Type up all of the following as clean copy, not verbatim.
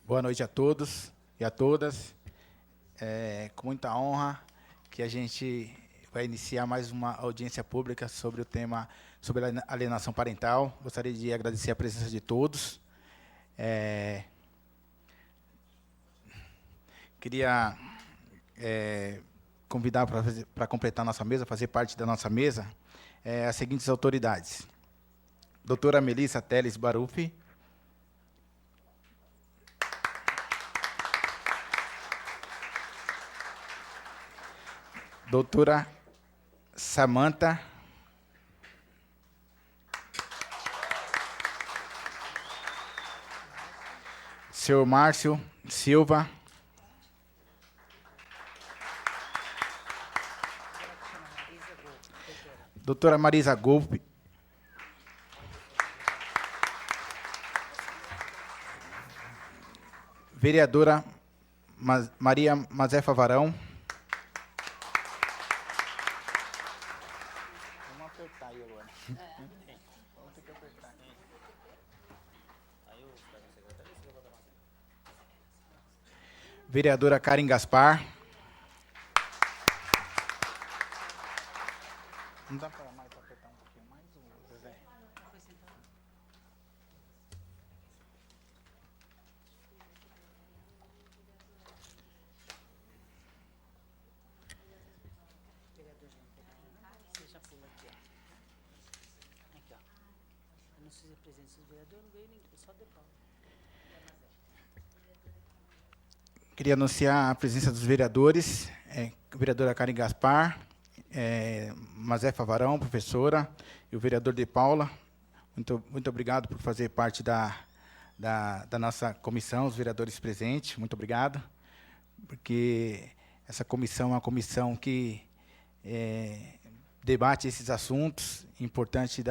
Boa noite a todos e a todas. Com muita honra que a gente vai iniciar mais uma audiência pública sobre o tema sobre a alienação parental. Gostaria de agradecer a presença de todos. Queria convidar para completar nossa mesa, fazer parte da nossa mesa, as seguintes autoridades. Doutora Melissa Teles Barufi. Doutora Samantha Senhor Márcio Silva. Doutora Marisa Golpe. Vereadora Maria Mazefa Varão. Vamos apertar aí agora. Vamos ter que apertar. Vereadora Karen Gaspar. Não dá para mais apertar um pouquinho mais, Zezé? Você já pula aqui, ó. Aqui, ó. Eu não sei se a presença do vereador, não veio ninguém, só de pau. Queria anunciar a presença dos vereadores, vereadora Karen Gaspar, Mazefa Varão, professora, e o vereador De Paula. Muito obrigado por fazer parte da nossa comissão, os vereadores presentes. Muito obrigado, porque essa comissão é uma comissão que debate esses assuntos importantes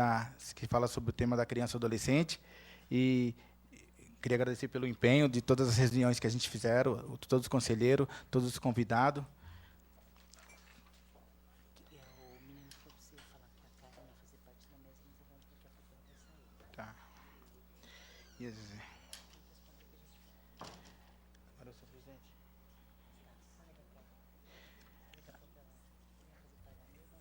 que fala sobre o tema da criança e adolescente. E queria agradecer pelo empenho de todas as reuniões que a gente fizeram, todos os conselheiros, todos os convidados. O menino falou para você falar que a Karen ia fazer parte da mesa, mas agora daqui a pouco ela vai sair. Tá. Agora eu sou presidente.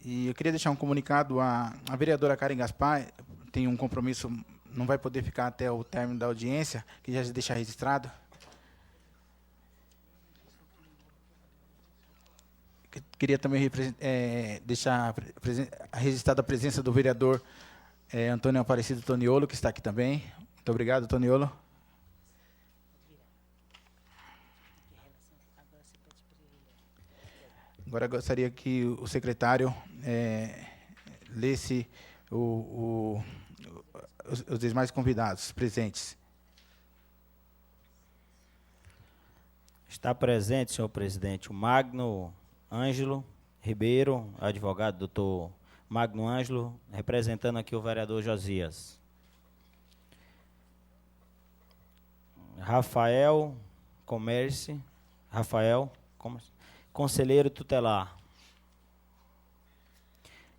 E eu queria deixar um comunicado, a vereadora Karen Gaspar tem um compromisso, não vai poder ficar até o término da audiência, que já deixar registrado. Queria também deixar registrada a presença do vereador Antônio Aparecido Toniolo, que está aqui também. Muito obrigado, Toniolo. Agora gostaria que o secretário lesse os demais convidados presentes. Está presente, senhor presidente, o Magno Ângelo Ribeiro, advogado, doutor Magno Ângelo, representando aqui o vereador Josias. Rafael, conselheiro tutelar.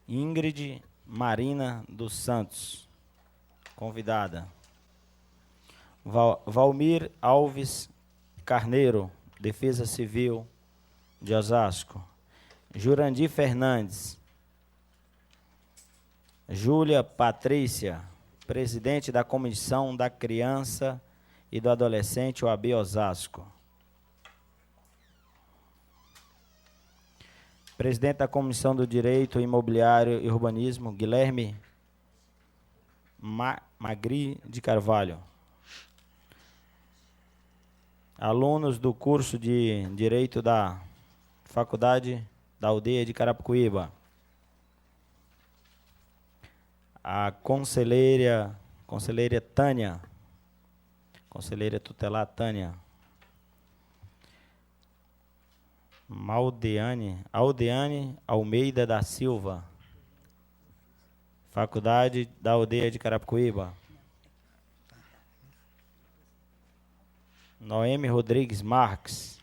Ingrid Marina dos Santos, convidada. Valmir Alves Carneiro, Defesa Civil de Osasco. Jurandir Fernandes. Júlia Patrícia, presidente da Comissão da Criança e do Adolescente, OAB Osasco. Presidente da Comissão do Direito Imobiliário e Urbanismo, Guilherme Magri de Carvalho. Alunos do curso de Direito da Faculdade da Aldeia de Carapicuíba. A conselheira Tânia, conselheira tutelar Tânia. Aldeane Almeida da Silva, Faculdade da Aldeia de Carapicuíba. Noemi Rodrigues Marques.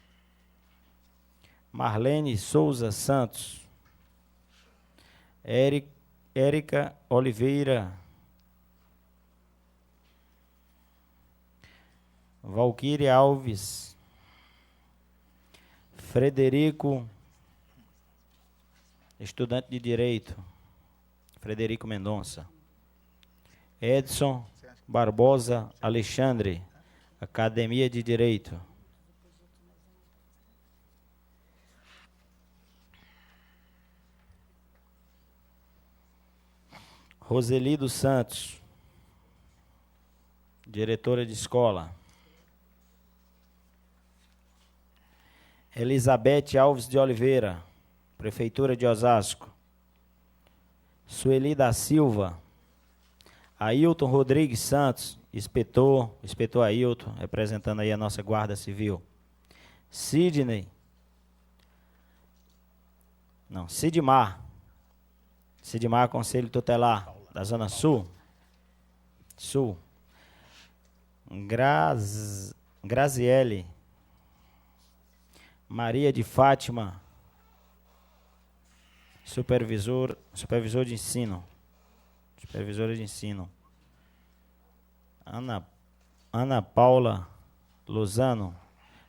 Marlene Souza Santos. Érica Oliveira. Valquíria Alves. Frederico, estudante de Direito, Frederico Mendonça. Edson Barbosa Alexandre, Academia de Direito. Roseli dos Santos, diretora de escola. Elizabeth Alves de Oliveira, Prefeitura de Osasco. Sueli da Silva. Ailton Rodrigues Santos, inspetor Ailton, representando aí a nossa Guarda Civil. Sidmar, Conselho Tutelar da Zona Sul. Graziele Maria de Fátima, supervisora de ensino. Ana Paula Lozano,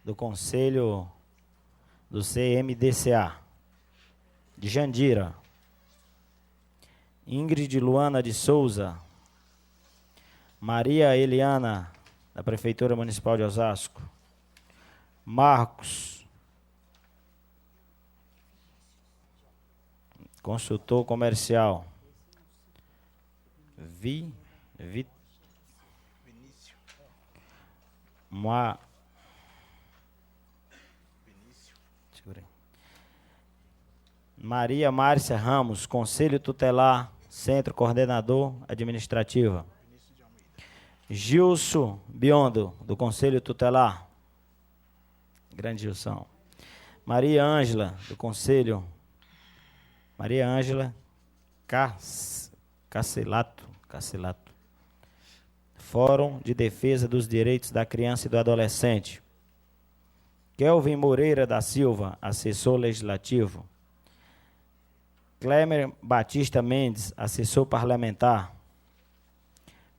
do Conselho do CMDCA, de Jandira. Ingrid Luana de Souza. Maria Eliana, da Prefeitura Municipal de Osasco. Marcos, consultor comercial. Maria Márcia Ramos, Conselho Tutelar, Centro Coordenador Administrativa. Gilson Biondo, do Conselho Tutelar. Grande Gilson. Maria Ângela, do Conselho. Maria Ângela Cacelato. Fórum de Defesa dos Direitos da Criança e do Adolescente. Kelvin Moreira da Silva, assessor legislativo. Clémer Batista Mendes, assessor parlamentar.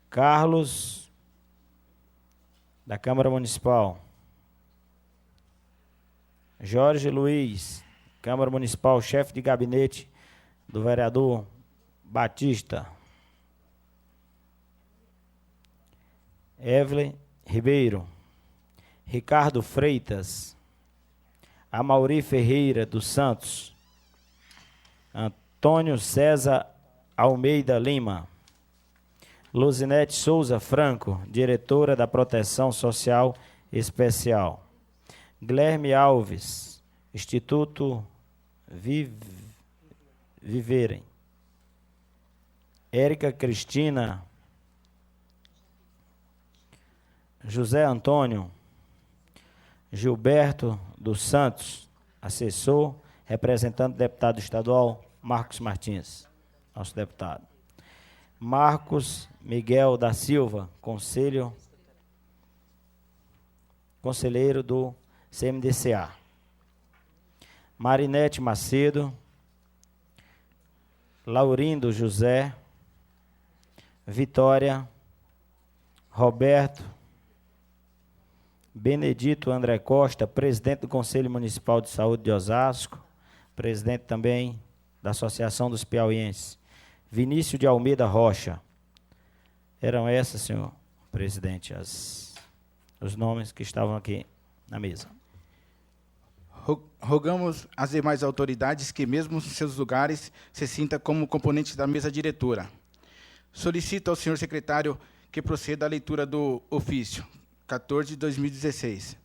Carlos, da Câmara Municipal. Jorge Luiz, Câmara Municipal, chefe de gabinete do vereador Batista. Evelyn Ribeiro. Ricardo Freitas. Amauri Ferreira dos Santos. Antônio César Almeida Lima. Luzinete Souza Franco, diretora da Proteção Social Especial. Guilherme Alves, Instituto Viverem. Érica Cristina. José Antônio. Gilberto dos Santos, assessor, representante do deputado estadual Marcos Martins, nosso deputado. Marcos Miguel da Silva, conselheiro do CMDCA. Marinete Macedo. Laurindo José. Vitória. Roberto. Benedito André Costa, presidente do Conselho Municipal de Saúde de Osasco, presidente também da Associação dos Piauienses. Vinícius de Almeida Rocha. Eram essas, senhor presidente, os nomes que estavam aqui na mesa. Rogamos às demais autoridades que, mesmo em seus lugares, se sinta como componentes da mesa diretora. Solicito ao senhor secretário que proceda à leitura do ofício 14 de 2016.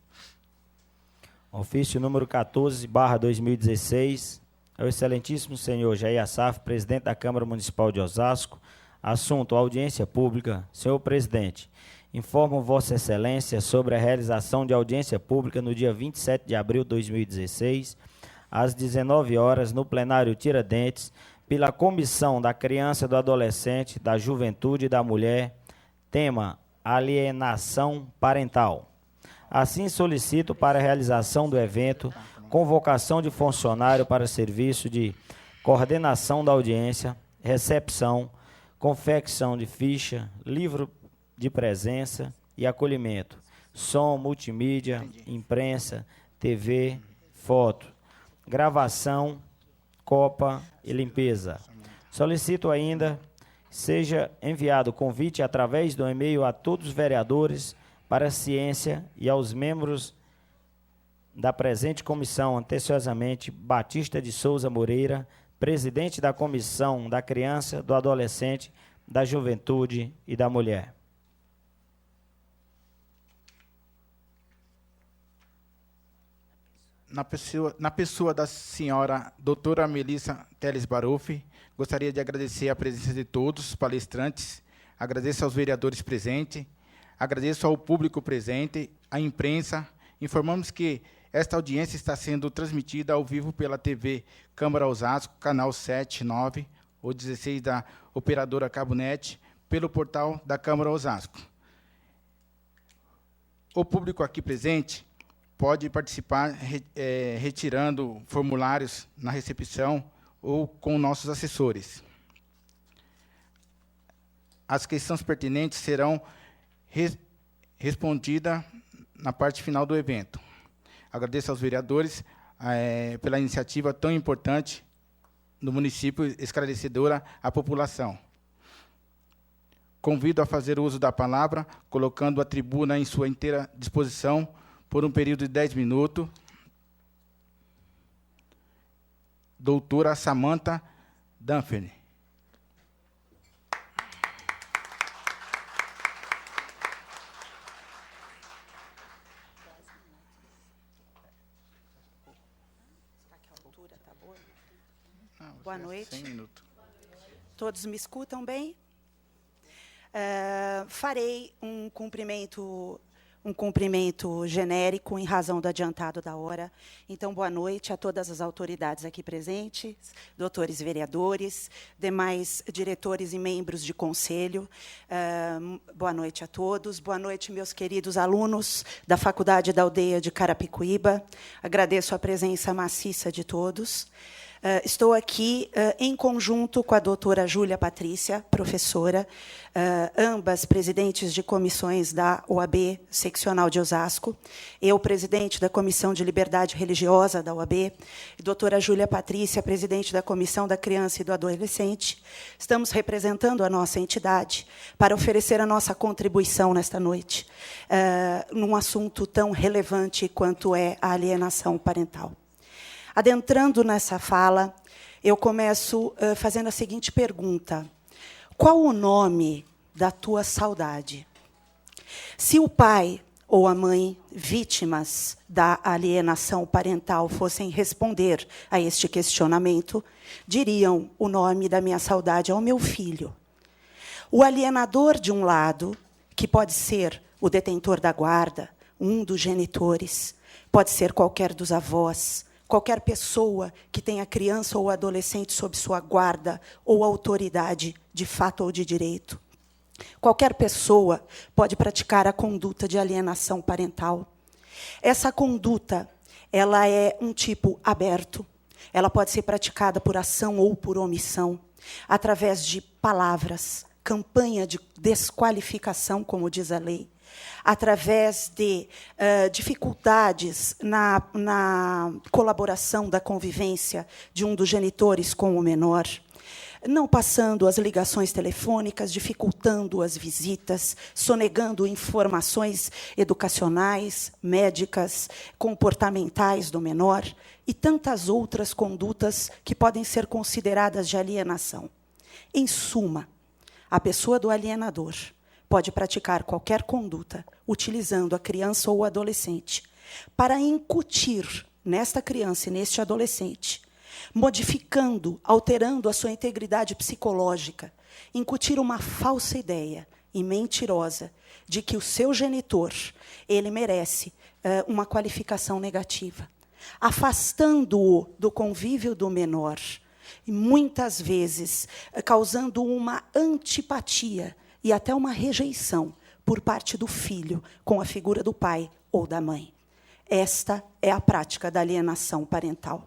Ofício número 14/2016. Ao excelentíssimo senhor Jair Assaf, presidente da Câmara Municipal de Osasco. Assunto: audiência pública. Senhor presidente, informo Vossa Excelência sobre a realização de audiência pública no dia 27 de abril de 2016, às 19 horas, no plenário Tiradentes, pela Comissão da Criança, do Adolescente, da Juventude e da Mulher, tema: alienação parental. Assim, solicito para a realização do evento convocação de funcionário para serviço de coordenação da audiência, recepção, confecção de ficha, livro de presença e acolhimento, som, multimídia, imprensa, TV, foto, gravação, copa e limpeza. Solicito ainda seja enviado convite através do e-mail a todos os vereadores para a ciência e aos membros da presente comissão, anteciosamente, Batista de Souza Moreira, presidente da Comissão da Criança, do Adolescente, da Juventude e da Mulher. Na pessoa da senhora doutora Melissa Teles Baruffi, gostaria de agradecer a presença de todos os palestrantes, agradeço aos vereadores presentes, agradeço ao público presente, à imprensa. Informamos que esta audiência está sendo transmitida ao vivo pela TV Câmara Osasco, canal 7, 9 ou 16 da operadora Cabonet, pelo portal da Câmara Osasco. O público aqui presente pode participar retirando formulários na recepção ou com nossos assessores. As questões pertinentes serão respondidas na parte final do evento. Agradeço aos vereadores pela iniciativa tão importante no município, esclarecedora à população. Convido a fazer uso da palavra, colocando a tribuna em sua inteira disposição por um período de 10 minutos. Doutora Samantha Danfern. Boa noite. 100 minutos. Todos me escutam bem? Farei um cumprimento genérico em razão do adiantado da hora. Então, boa noite a todas as autoridades aqui presentes, doutores vereadores, demais diretores e membros de conselho. Boa noite a todos. Boa noite, meus queridos alunos da Faculdade da Aldeia de Carapicuíba. Agradeço a presença maciça de todos. Estou aqui em conjunto com a doutora Júlia Patrícia, professora, ambas presidentes de comissões da OAB seccional de Osasco, eu, presidente da Comissão de Liberdade Religiosa da OAB, e doutora Júlia Patrícia, presidente da Comissão da Criança e do Adolescente. Estamos representando a nossa entidade para oferecer a nossa contribuição nesta noite, num assunto tão relevante quanto é a alienação parental. Adentrando nessa fala, eu começo fazendo a seguinte pergunta: qual o nome da tua saudade? Se o pai ou a mãe, vítimas da alienação parental, fossem responder a este questionamento, diriam: o nome da minha saudade é o meu filho. O alienador, de um lado, que pode ser o detentor da guarda, um dos genitores, pode ser qualquer dos avós, qualquer pessoa que tenha criança ou adolescente sob sua guarda ou autoridade, de fato ou de direito. Qualquer pessoa pode praticar a conduta de alienação parental. Essa conduta, ela é um tipo aberto. Ela pode ser praticada por ação ou por omissão, através de palavras, campanha de desqualificação, como diz a lei, através de dificuldades na colaboração da convivência de um dos genitores com o menor, não passando as ligações telefônicas, dificultando as visitas, sonegando informações educacionais, médicas, comportamentais do menor, e tantas outras condutas que podem ser consideradas de alienação. Em suma, a pessoa do alienador pode praticar qualquer conduta utilizando a criança ou o adolescente para incutir nesta criança e neste adolescente, modificando, alterando a sua integridade psicológica, incutir uma falsa ideia e mentirosa de que o seu genitor, ele merece uma qualificação negativa, afastando-o do convívio do menor e, muitas vezes, causando uma antipatia e até uma rejeição por parte do filho com a figura do pai ou da mãe. Esta é a prática da alienação parental.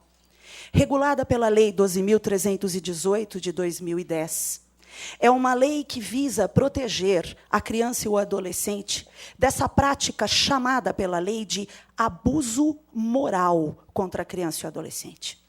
Regulada pela Lei 12.318, de 2010, É uma lei que visa proteger a criança e o adolescente dessa prática chamada pela lei de abuso moral contra a criança e o adolescente.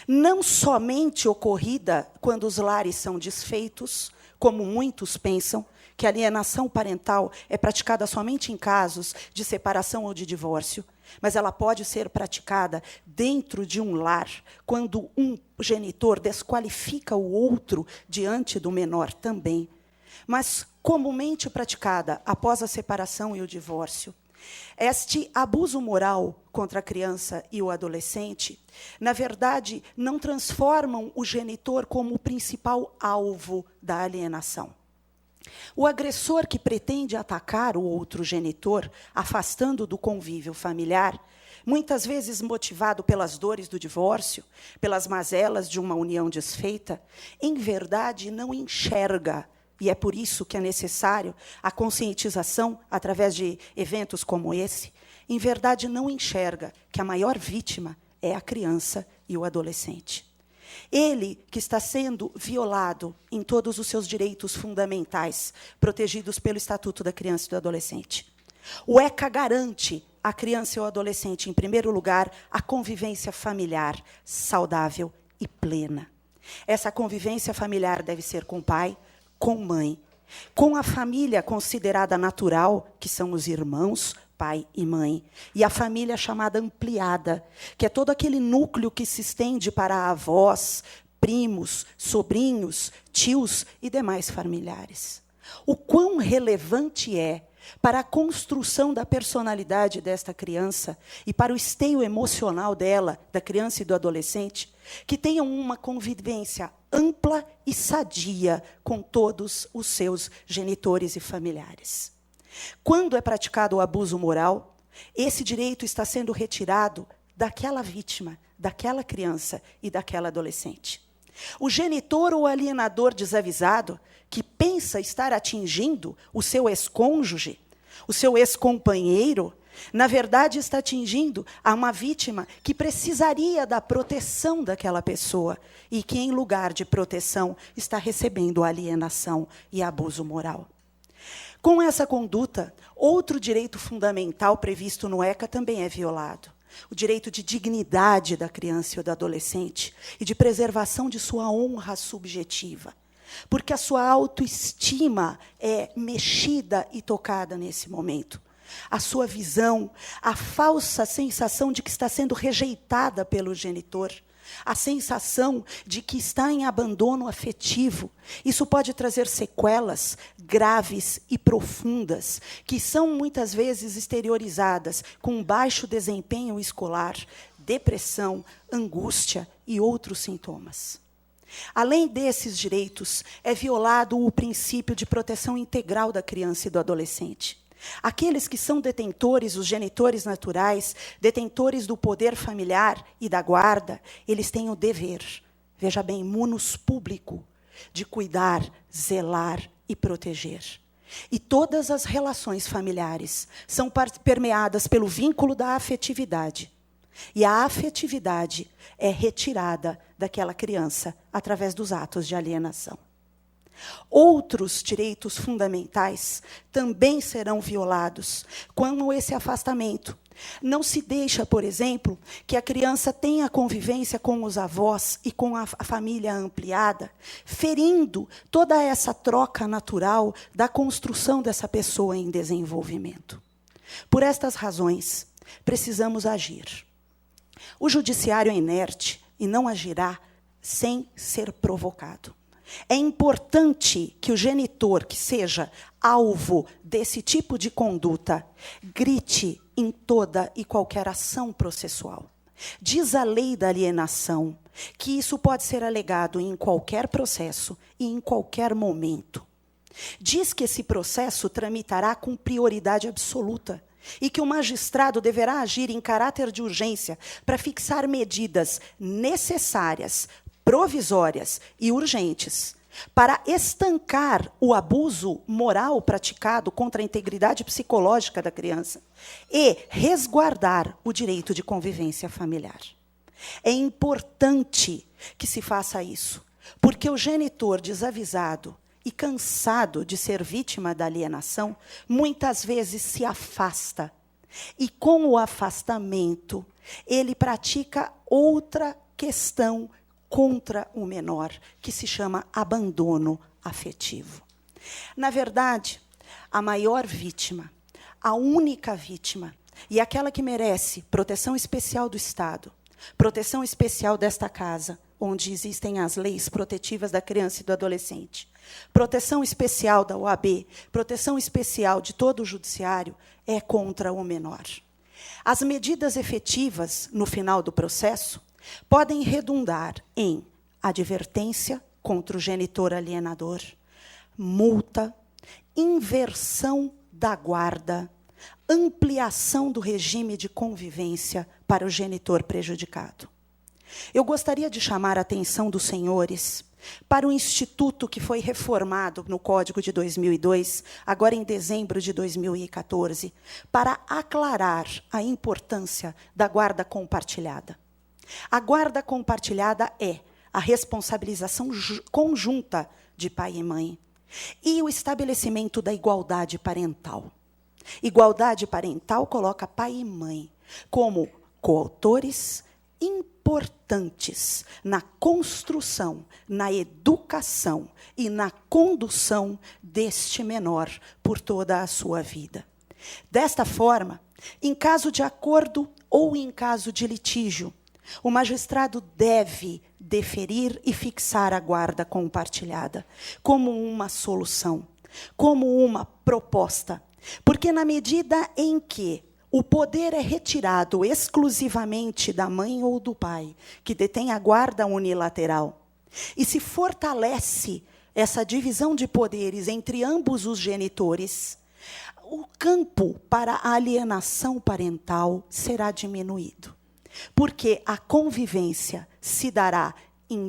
Não somente ocorrida quando os lares são desfeitos, como muitos pensam, que a alienação parental é praticada somente em casos de separação ou de divórcio, mas ela pode ser praticada dentro de um lar, quando um genitor desqualifica o outro diante do menor também. Mas comumente praticada após a separação e o divórcio. Este abuso moral contra a criança e o adolescente, na verdade, não transformam o genitor como o principal alvo da alienação. O agressor que pretende atacar o outro genitor, afastando do convívio familiar, muitas vezes motivado pelas dores do divórcio, pelas mazelas de uma união desfeita, em verdade não enxerga, e é por isso que é necessário a conscientização através de eventos como esse, em verdade não enxerga que a maior vítima é a criança e o adolescente. Ele que está sendo violado em todos os seus direitos fundamentais, protegidos pelo Estatuto da Criança e do Adolescente. O ECA garante à criança e ao adolescente, em primeiro lugar, a convivência familiar saudável e plena. Essa convivência familiar deve ser com pai, com mãe, com a família considerada natural, que são os irmãos, pai e mãe, e a família chamada ampliada, que é todo aquele núcleo que se estende para avós, primos, sobrinhos, tios e demais familiares. O quão relevante é para a construção da personalidade desta criança e para o esteio emocional dela, da criança e do adolescente, que tenham uma convivência ampla e sadia com todos os seus genitores e familiares. Quando é praticado o abuso moral, esse direito está sendo retirado daquela vítima, daquela criança e daquela adolescente. O genitor ou alienador desavisado, que pensa estar atingindo o seu ex-cônjuge, o seu ex-companheiro, na verdade está atingindo a uma vítima que precisaria da proteção daquela pessoa e que, em lugar de proteção, está recebendo alienação e abuso moral. Com essa conduta, outro direito fundamental previsto no ECA também é violado. O direito de dignidade da criança e do adolescente e de preservação de sua honra subjetiva. Porque a sua autoestima é mexida e tocada nesse momento. A sua visão, a falsa sensação de que está sendo rejeitada pelo genitor, a sensação de que está em abandono afetivo. Isso pode trazer sequelas graves e profundas, que são muitas vezes exteriorizadas com baixo desempenho escolar, depressão, angústia e outros sintomas. Além desses direitos, é violado o princípio de proteção integral da criança e do adolescente. Aqueles que são detentores, os genitores naturais, detentores do poder familiar e da guarda, eles têm o dever, veja bem, munus público, de cuidar, zelar e proteger. E todas as relações familiares são permeadas pelo vínculo da afetividade. E a afetividade é retirada daquela criança através dos atos de alienação. Outros direitos fundamentais também serão violados, como esse afastamento. Não se deixa, por exemplo, que a criança tenha convivência com os avós e com a família ampliada, ferindo toda essa troca natural da construção dessa pessoa em desenvolvimento. Por estas razões, precisamos agir. O judiciário é inerte e não agirá sem ser provocado. É importante que o genitor, que seja alvo desse tipo de conduta, grite em toda e qualquer ação processual. Diz a lei da alienação que isso pode ser alegado em qualquer processo e em qualquer momento. Diz que esse processo tramitará com prioridade absoluta e que o magistrado deverá agir em caráter de urgência para fixar medidas necessárias, provisórias e urgentes para estancar o abuso moral praticado contra a integridade psicológica da criança e resguardar o direito de convivência familiar. É importante que se faça isso, porque o genitor desavisado e cansado de ser vítima da alienação, muitas vezes se afasta. E com o afastamento, ele pratica outra questão contra o menor, que se chama abandono afetivo. Na verdade, a maior vítima, a única vítima, e aquela que merece proteção especial do Estado, proteção especial desta casa, onde existem as leis protetivas da criança e do adolescente, proteção especial da OAB, proteção especial de todo o judiciário, é contra o menor. As medidas efetivas, no final do processo, podem redundar em advertência contra o genitor alienador, multa, inversão da guarda, ampliação do regime de convivência para o genitor prejudicado. Eu gostaria de chamar a atenção dos senhores para o instituto que foi reformado no Código de 2002, agora em dezembro de 2014, para aclarar a importância da guarda compartilhada. A guarda compartilhada é a responsabilização conjunta de pai e mãe e o estabelecimento da igualdade parental. Igualdade parental coloca pai e mãe como coautores importantes na construção, na educação e na condução deste menor por toda a sua vida. Desta forma, em caso de acordo ou em caso de litígio, o magistrado deve deferir e fixar a guarda compartilhada como uma solução, como uma proposta, porque na medida em que o poder é retirado exclusivamente da mãe ou do pai, que detém a guarda unilateral, e se fortalece essa divisão de poderes entre ambos os genitores, o campo para a alienação parental será diminuído. Porque a convivência se dará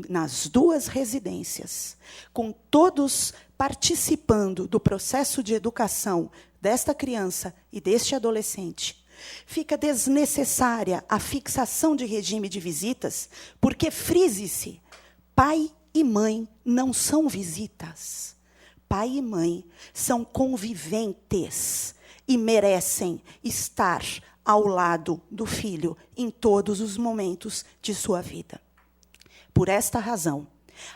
nas duas residências, com todos participando do processo de educação desta criança e deste adolescente. Fica desnecessária a fixação de regime de visitas, porque, frise-se, pai e mãe não são visitas. Pai e mãe são conviventes e merecem estar ao lado do filho em todos os momentos de sua vida. Por esta razão,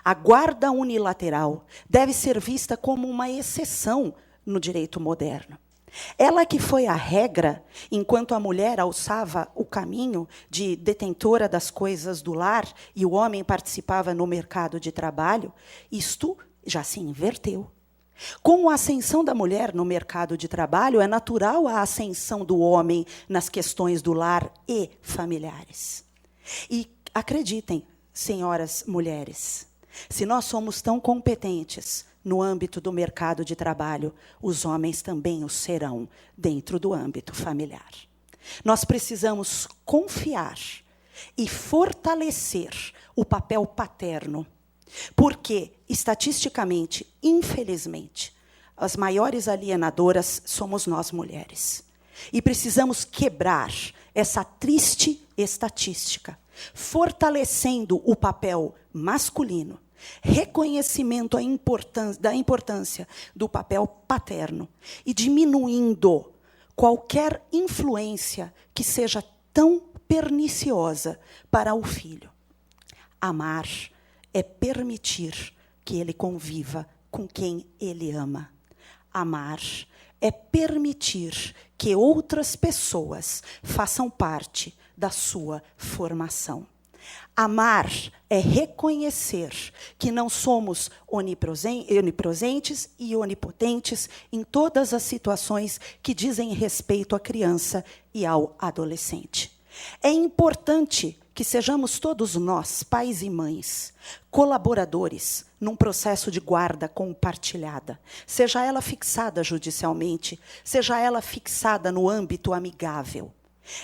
a guarda unilateral deve ser vista como uma exceção no direito moderno. Ela que foi a regra, enquanto a mulher alçava o caminho de detentora das coisas do lar e o homem participava no mercado de trabalho, isto já se inverteu. Com a ascensão da mulher no mercado de trabalho, é natural a ascensão do homem nas questões do lar e familiares. E acreditem, senhoras mulheres, se nós somos tão competentes no âmbito do mercado de trabalho, os homens também o serão dentro do âmbito familiar. Nós precisamos confiar e fortalecer o papel paterno, porque, estatisticamente, infelizmente, as maiores alienadoras somos nós mulheres. E precisamos quebrar essa triste estatística, fortalecendo o papel masculino, reconhecimento da importância do papel paterno e diminuindo qualquer influência que seja tão perniciosa para o filho. Amar é permitir que ele conviva com quem ele ama. Amar é permitir que outras pessoas façam parte da sua formação. Amar é reconhecer que não somos onipresentes e onipotentes em todas as situações que dizem respeito à criança e ao adolescente. É importante que sejamos todos nós, pais e mães, colaboradores num processo de guarda compartilhada, seja ela fixada judicialmente, seja ela fixada no âmbito amigável.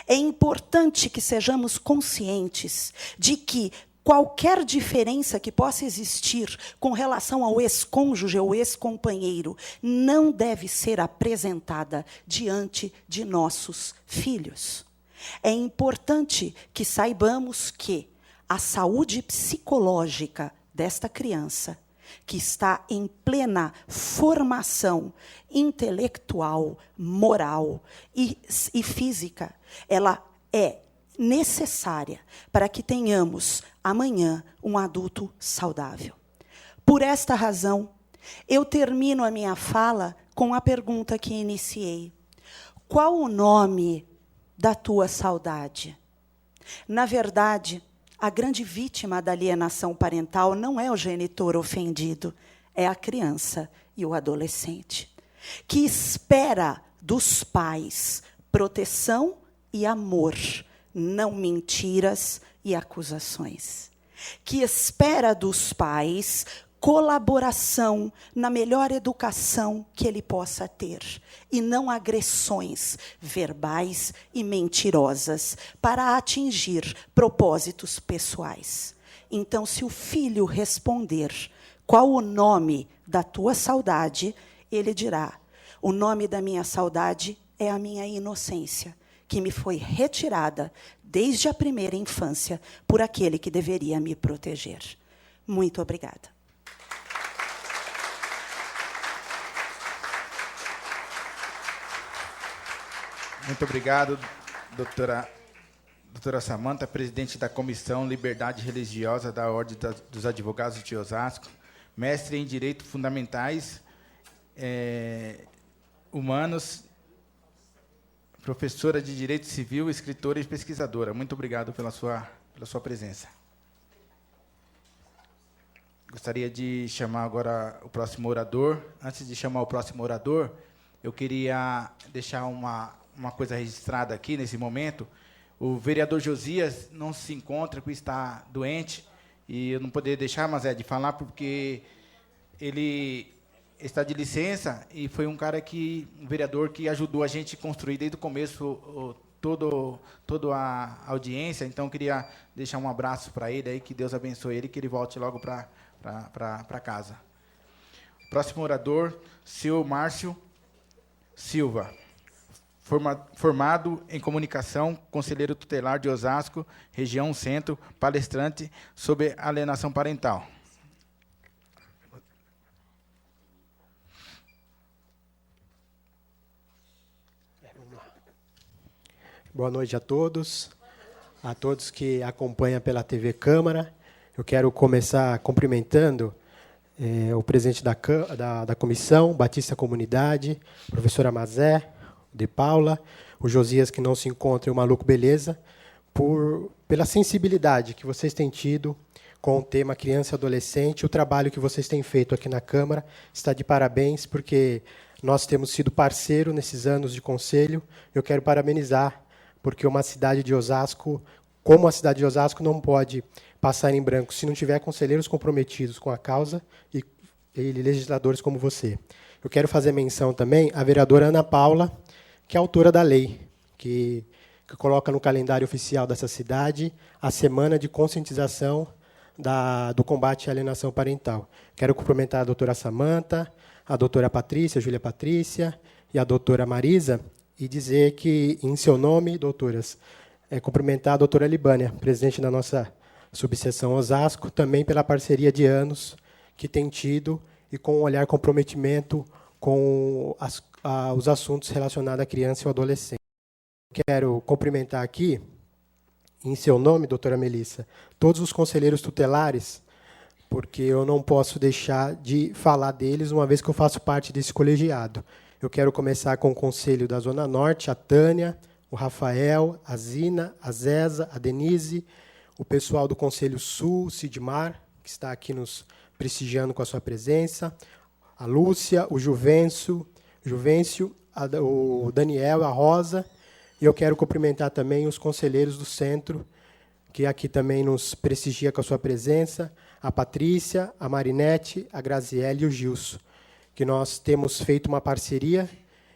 É importante que sejamos conscientes de que qualquer diferença que possa existir com relação ao ex-cônjuge ou ex-companheiro não deve ser apresentada diante de nossos filhos. É importante que saibamos que a saúde psicológica desta criança, que está em plena formação intelectual, moral e física, ela é necessária para que tenhamos amanhã um adulto saudável. Por esta razão, eu termino a minha fala com a pergunta que iniciei. Qual o nome da tua saudade? Na verdade, a grande vítima da alienação parental não é o genitor ofendido, é a criança e o adolescente, que espera dos pais proteção e amor, não mentiras e acusações. Que espera dos pais colaboração na melhor educação que ele possa ter, e não agressões verbais e mentirosas para atingir propósitos pessoais. Então, se o filho responder qual o nome da tua saudade, ele dirá: o nome da minha saudade é a minha inocência, que me foi retirada desde a primeira infância por aquele que deveria me proteger. Muito obrigada. Muito obrigado, doutora Samanta, presidente da Comissão Liberdade Religiosa da Ordem dos Advogados de Osasco, mestre em Direitos Fundamentais, Humanos, professora de Direito Civil, escritora e pesquisadora. Muito obrigado pela sua presença. Gostaria de chamar agora o próximo orador. Antes de chamar o próximo orador, eu queria deixar uma coisa registrada aqui, nesse momento. O vereador Josias não se encontra, porque está doente, e eu não poderia deixar, mas de falar, porque ele está de licença, e foi um vereador que ajudou a gente a construir desde o começo toda a audiência. Então, eu queria deixar um abraço para ele, aí, que Deus abençoe ele, que ele volte logo para casa. Próximo orador, senhor Márcio Silva. Formado em comunicação, conselheiro tutelar de Osasco, região centro, palestrante sobre alienação parental. Boa noite a todos que acompanham pela TV Câmara. Eu quero começar cumprimentando o presidente da comissão, Batista Comunidade, professora Mazé, de Paula, o Josias, que não se encontra, e o Maluco Beleza, pela sensibilidade que vocês têm tido com o tema criança e adolescente. O trabalho que vocês têm feito aqui na Câmara está de parabéns, porque nós temos sido parceiro nesses anos de conselho. Eu quero parabenizar, porque uma cidade de Osasco, como a cidade de Osasco, não pode passar em branco se não tiver conselheiros comprometidos com a causa e legisladores como você. Eu quero fazer menção também à vereadora Ana Paula, que é autora da lei, que coloca no calendário oficial dessa cidade a semana de conscientização do combate à alienação parental. Quero cumprimentar a doutora Samanta, a doutora Patrícia, Júlia Patrícia, e a doutora Marisa, e dizer que, em seu nome, doutoras, cumprimentar a doutora Libânia, presidente da nossa subseção Osasco, também pela parceria de anos que tem tido e com um olhar comprometimento com os assuntos relacionados à criança e ao adolescente. Quero cumprimentar aqui, em seu nome, doutora Melissa, todos os conselheiros tutelares, porque eu não posso deixar de falar deles, uma vez que eu faço parte desse colegiado. Eu quero começar com o Conselho da Zona Norte, a Tânia, o Rafael, a Zina, a Zeza, a Denise, o pessoal do Conselho Sul, Sidmar, que está aqui nos prestigiando com a sua presença, a Lúcia, o Juvencio, o Daniel, a Rosa, e eu quero cumprimentar também os conselheiros do centro, que aqui também nos prestigia com a sua presença, a Patrícia, a Marinete, a Graziele e o Gilson, que nós temos feito uma parceria,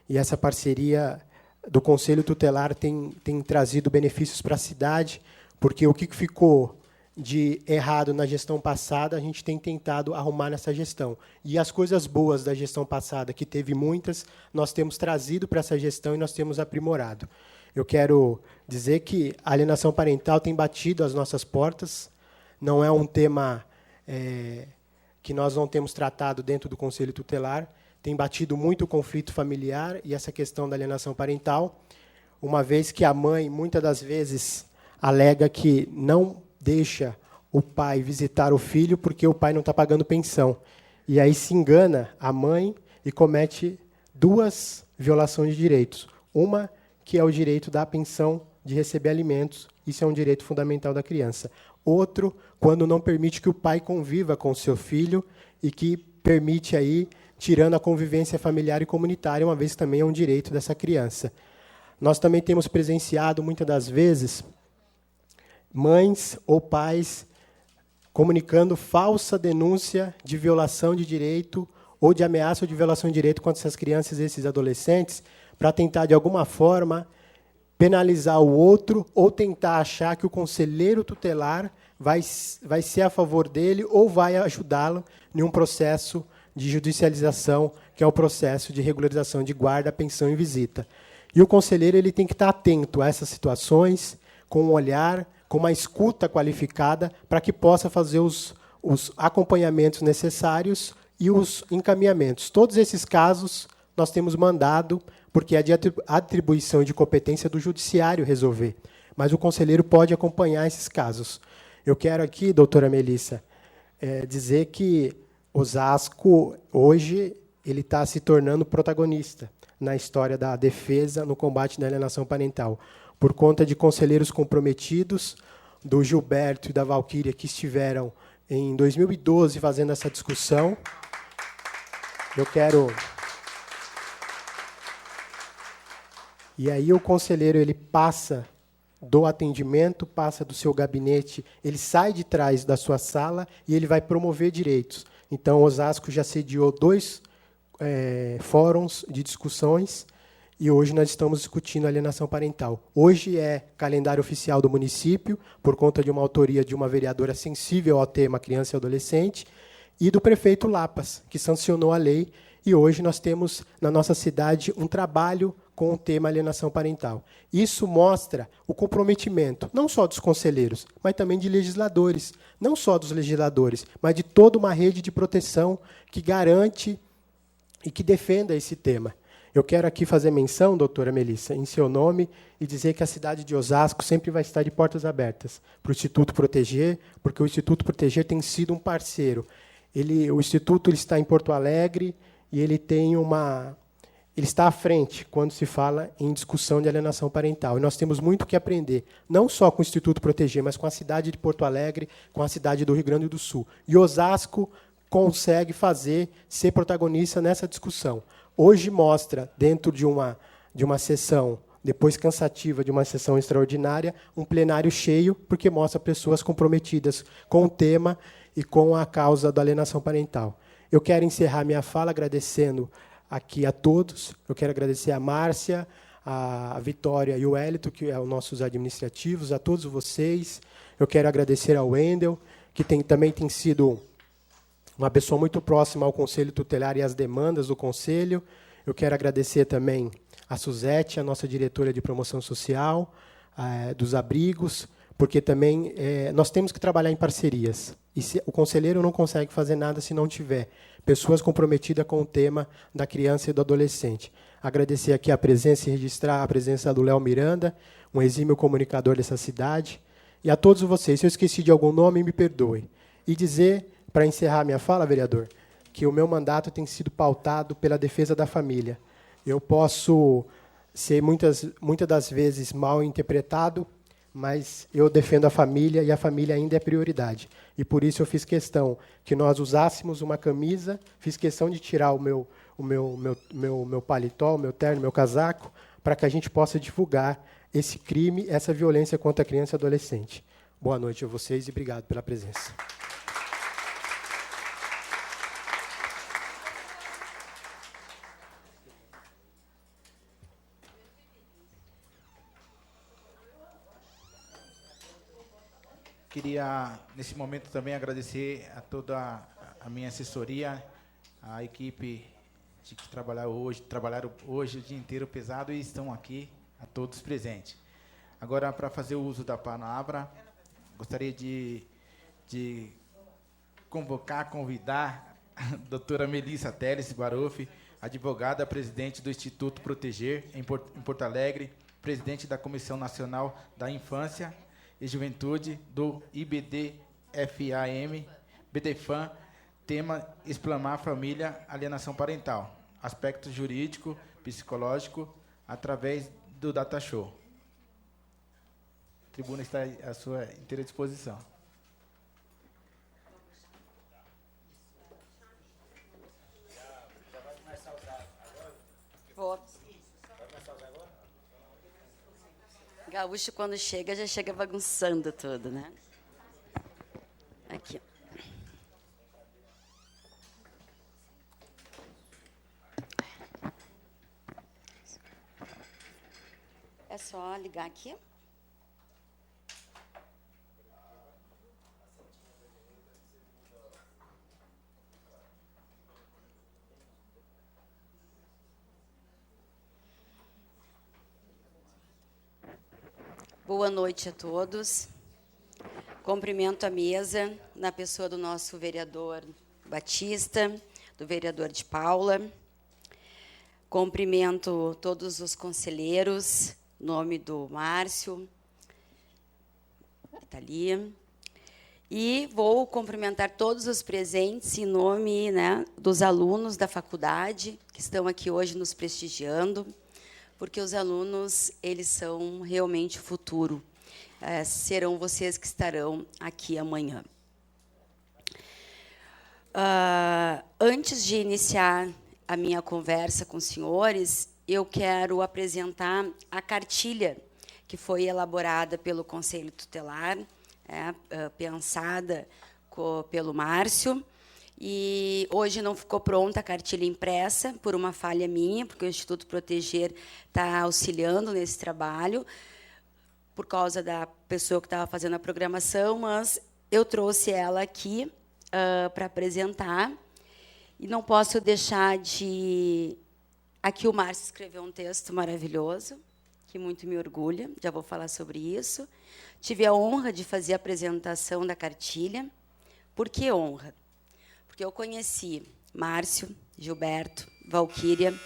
e essa parceria do Conselho Tutelar tem trazido benefícios para a cidade, porque o que ficou de errado na gestão passada, a gente tem tentado arrumar nessa gestão. E as coisas boas da gestão passada, que teve muitas, nós temos trazido para essa gestão e nós temos aprimorado. Eu quero dizer que a alienação parental tem batido as nossas portas, não é um tema que nós não temos tratado dentro do Conselho Tutelar, tem batido muito o conflito familiar e essa questão da alienação parental, uma vez que a mãe, muitas das vezes, alega que não deixa o pai visitar o filho porque o pai não está pagando pensão. E aí se engana a mãe e comete 2 violações de direitos. Uma, que é o direito da pensão de receber alimentos, isso é um direito fundamental da criança. Outro, quando não permite que o pai conviva com o seu filho e que permite aí, tirando a convivência familiar e comunitária, uma vez que também é um direito dessa criança. Nós também temos presenciado, muitas das vezes, mães ou pais comunicando falsa denúncia de violação de direito ou de ameaça ou de violação de direito contra essas crianças e esses adolescentes, para tentar, de alguma forma, penalizar o outro ou tentar achar que o conselheiro tutelar vai ser a favor dele ou vai ajudá-lo em um processo de judicialização, que é o processo de regularização de guarda, pensão e visita. E o conselheiro ele tem que estar atento a essas situações, com um olhar, com uma escuta qualificada, para que possa fazer os acompanhamentos necessários e os encaminhamentos. Todos esses casos nós temos mandado, porque é de atribuição e de competência do judiciário resolver. Mas o conselheiro pode acompanhar esses casos. Eu quero aqui, doutora Melissa, dizer que Osasco, hoje, ele está se tornando protagonista na história da defesa no combate da alienação parental, por conta de conselheiros comprometidos, do Gilberto e da Valquíria, que estiveram em 2012 fazendo essa discussão. Eu quero... E aí o conselheiro ele passa do atendimento, passa do seu gabinete, ele sai de trás da sua sala e ele vai promover direitos. Então, Osasco já sediou 2 fóruns de discussões e hoje nós estamos discutindo alienação parental. Hoje é calendário oficial do município, por conta de uma autoria de uma vereadora sensível ao tema criança e adolescente, e do prefeito Lapas, que sancionou a lei, e hoje nós temos, na nossa cidade, um trabalho com o tema alienação parental. Isso mostra o comprometimento, não só dos conselheiros, mas também de legisladores, não só dos legisladores, mas de toda uma rede de proteção que garante e que defenda esse tema. Eu quero aqui fazer menção, doutora Melissa, em seu nome, e dizer que a cidade de Osasco sempre vai estar de portas abertas para o Instituto Proteger, porque o Instituto Proteger tem sido um parceiro. O Instituto ele está em Porto Alegre e ele está à frente quando se fala em discussão de alienação parental. E nós temos muito que aprender, não só com o Instituto Proteger, mas com a cidade de Porto Alegre, com a cidade do Rio Grande do Sul. E Osasco consegue ser protagonista nessa discussão. Hoje mostra, dentro de uma sessão, depois cansativa de uma sessão extraordinária, um plenário cheio, porque mostra pessoas comprometidas com o tema e com a causa da alienação parental. Eu quero encerrar minha fala agradecendo aqui a todos. Eu quero agradecer a Márcia, a Vitória e o Hélito, que são os nossos administrativos, a todos vocês. Eu quero agradecer ao Wendel, que também tem sido uma pessoa muito próxima ao Conselho Tutelar e às demandas do Conselho. Eu quero agradecer também a Suzete, a nossa diretora de promoção social, dos abrigos, porque também nós temos que trabalhar em parcerias. E o conselheiro não consegue fazer nada se não tiver pessoas comprometidas com o tema da criança e do adolescente. Agradecer aqui a presença e registrar a presença do Léo Miranda, um exímio comunicador dessa cidade. E a todos vocês, se eu esqueci de algum nome, me perdoe. E dizer, para encerrar minha fala, vereador, que o meu mandato tem sido pautado pela defesa da família. Eu posso ser muitas das vezes mal interpretado, mas eu defendo a família e a família ainda é prioridade. E por isso eu fiz questão que nós usássemos uma camisa, fiz questão de tirar o meu paletó, o meu terno, o meu casaco, para que a gente possa divulgar esse crime, essa violência contra a criança e adolescente. Boa noite a vocês e obrigado pela presença. Queria, nesse momento, também agradecer a toda a minha assessoria, a equipe que trabalharam hoje o dia inteiro pesado e estão aqui, a todos presentes. Agora, para fazer o uso da palavra, gostaria de convidar a doutora Melissa Teles Baroff, advogada, presidente do Instituto Proteger, em Porto Alegre, presidente da Comissão Nacional da Infância e Juventude do IBDFAM, BDFAM, tema Explamar a Família, Alienação Parental, aspecto jurídico, psicológico, através do Data Show. A tribuna está à sua inteira disposição. Gaúcho, quando chega, já chega bagunçando tudo, né? Aqui. É só ligar aqui. Boa noite a todos. Cumprimento a mesa, na pessoa do nosso vereador Batista, do vereador de Paula. Cumprimento todos os conselheiros, em nome do Márcio, que está ali. E vou cumprimentar todos os presentes em nome, né, dos alunos da faculdade, que estão aqui hoje nos prestigiando, porque os alunos, eles são realmente o futuro. Serão vocês que estarão aqui amanhã. Antes de iniciar a minha conversa com os senhores, eu quero apresentar a cartilha que foi elaborada pelo Conselho Tutelar, pensada pelo Márcio, e hoje não ficou pronta a cartilha impressa, por uma falha minha, porque o Instituto Proteger está auxiliando nesse trabalho, por causa da pessoa que estava fazendo a programação, mas eu trouxe ela aqui para apresentar, e não posso deixar de... Aqui o Márcio escreveu um texto maravilhoso, que muito me orgulha, já vou falar sobre isso. Tive a honra de fazer a apresentação da cartilha. Por que honra? Porque eu conheci Márcio, Gilberto, Valquíria,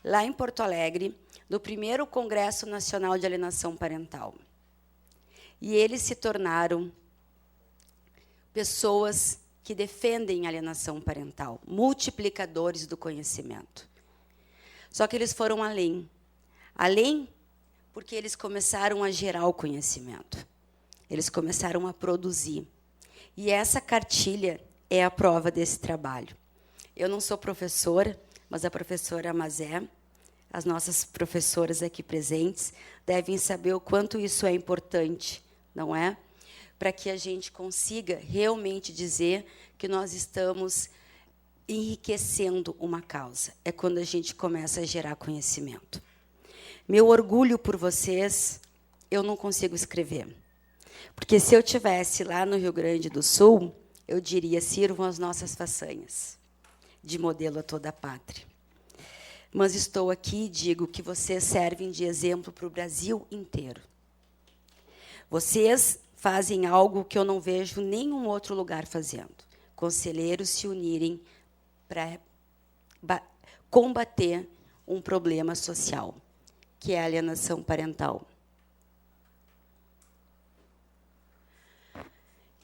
lá em Porto Alegre, no primeiro Congresso Nacional de Alienação Parental. E eles se tornaram pessoas que defendem a alienação parental, multiplicadores do conhecimento. Só que eles foram além. Além porque eles começaram a gerar o conhecimento. Eles começaram a produzir. E essa cartilha é a prova desse trabalho. Eu não sou professora, mas a professora Mazé, as nossas professoras aqui presentes, devem saber o quanto isso é importante, não é? Para que a gente consiga realmente dizer que nós estamos enriquecendo uma causa. É quando a gente começa a gerar conhecimento. Meu orgulho por vocês, eu não consigo escrever. Porque se eu tivesse lá no Rio Grande do Sul, eu diria, sirvam as nossas façanhas, de modelo a toda a pátria. Mas estou aqui e digo que vocês servem de exemplo para o Brasil inteiro. Vocês fazem algo que eu não vejo nenhum outro lugar fazendo. Conselheiros se unirem para combater um problema social, que é a alienação parental.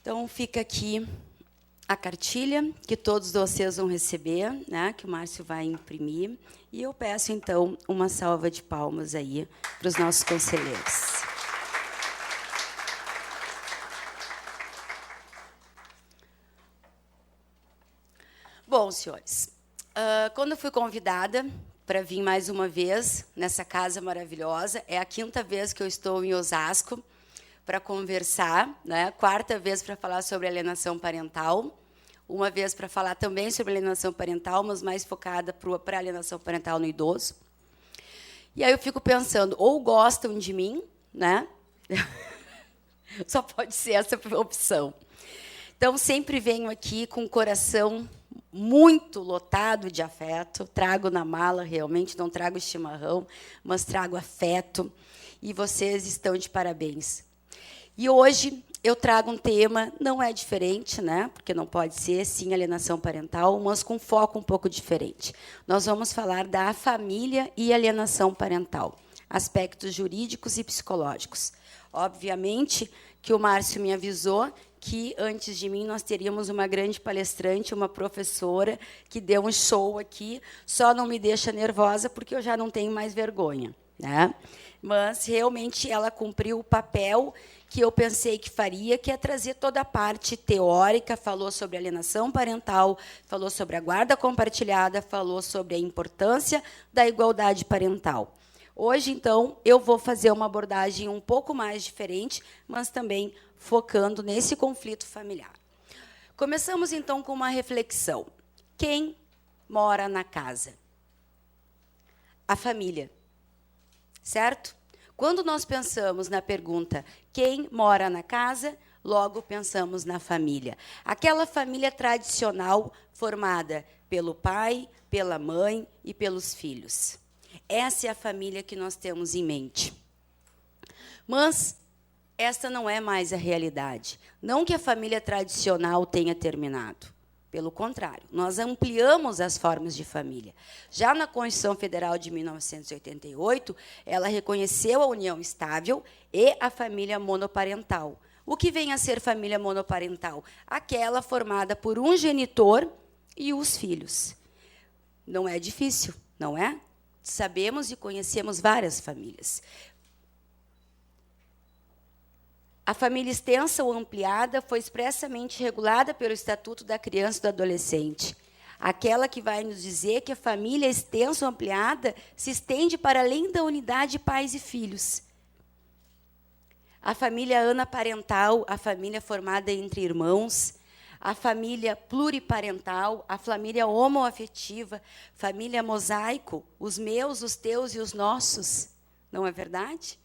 Então, fica aqui a cartilha, que todos vocês vão receber, né, que o Márcio vai imprimir, e eu peço, então, uma salva de palmas aí para os nossos conselheiros. Bom, senhores, quando eu fui convidada para vir mais uma vez nessa casa maravilhosa, é a 5ª vez que eu estou em Osasco para conversar, né? 4ª vez para falar sobre alienação parental, uma vez para falar também sobre alienação parental, mas mais focada para a alienação parental no idoso. E aí eu fico pensando, ou gostam de mim, né? Só pode ser essa opção. Então, sempre venho aqui com o coração muito lotado de afeto, trago na mala, realmente, não trago chimarrão, mas trago afeto, e vocês estão de parabéns. E hoje eu trago um tema, não é diferente, né? Porque não pode ser, sim, alienação parental, mas com foco um pouco diferente. Nós vamos falar da família e alienação parental, aspectos jurídicos e psicológicos. Obviamente que o Márcio me avisou que, antes de mim, nós teríamos uma grande palestrante, uma professora, que deu um show aqui, só não me deixa nervosa, porque eu já não tenho mais vergonha, né? Mas, realmente, ela cumpriu o papel que eu pensei que faria, que é trazer toda a parte teórica, falou sobre alienação parental, falou sobre a guarda compartilhada, falou sobre a importância da igualdade parental. Hoje, então, eu vou fazer uma abordagem um pouco mais diferente, mas também focando nesse conflito familiar. Começamos, então, com uma reflexão. Quem mora na casa? A família. Certo? Quando nós pensamos na pergunta quem mora na casa, logo pensamos na família. Aquela família tradicional formada pelo pai, pela mãe e pelos filhos. Essa é a família que nós temos em mente. Mas esta não é mais a realidade. Não que a família tradicional tenha terminado. Pelo contrário, nós ampliamos as formas de família. Já na Constituição Federal de 1988, ela reconheceu a união estável e a família monoparental. O que vem a ser família monoparental? Aquela formada por um genitor e os filhos. Não é difícil, não é? Sabemos e conhecemos várias famílias. A família extensa ou ampliada foi expressamente regulada pelo Estatuto da Criança e do Adolescente. Aquela que vai nos dizer que a família extensa ou ampliada se estende para além da unidade de pais e filhos. A família anaparental, a família formada entre irmãos, a família pluriparental, a família homoafetiva, família mosaico, os meus, os teus e os nossos. Não é verdade?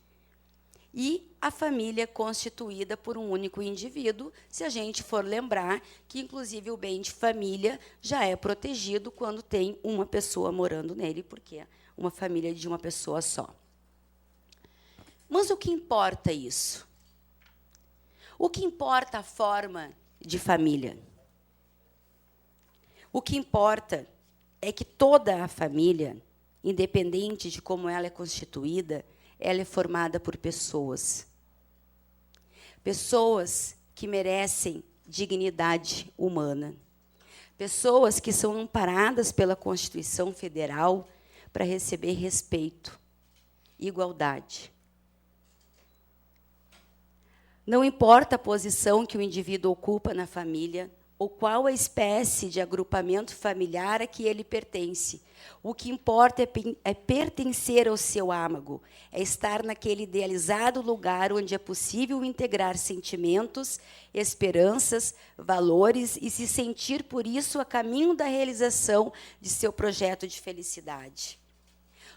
E a família constituída por um único indivíduo, se a gente for lembrar que, inclusive, o bem de família já é protegido quando tem uma pessoa morando nele, porque é uma família de uma pessoa só. Mas o que importa isso? O que importa a forma de família? O que importa é que toda a família, independente de como ela é constituída, ela é formada por pessoas. Pessoas que merecem dignidade humana. Pessoas que são amparadas pela Constituição Federal para receber respeito, igualdade. Não importa a posição que o indivíduo ocupa na família, ou qual a espécie de agrupamento familiar a que ele pertence. O que importa é pertencer ao seu âmago, é estar naquele idealizado lugar onde é possível integrar sentimentos, esperanças, valores e se sentir, por isso, a caminho da realização de seu projeto de felicidade.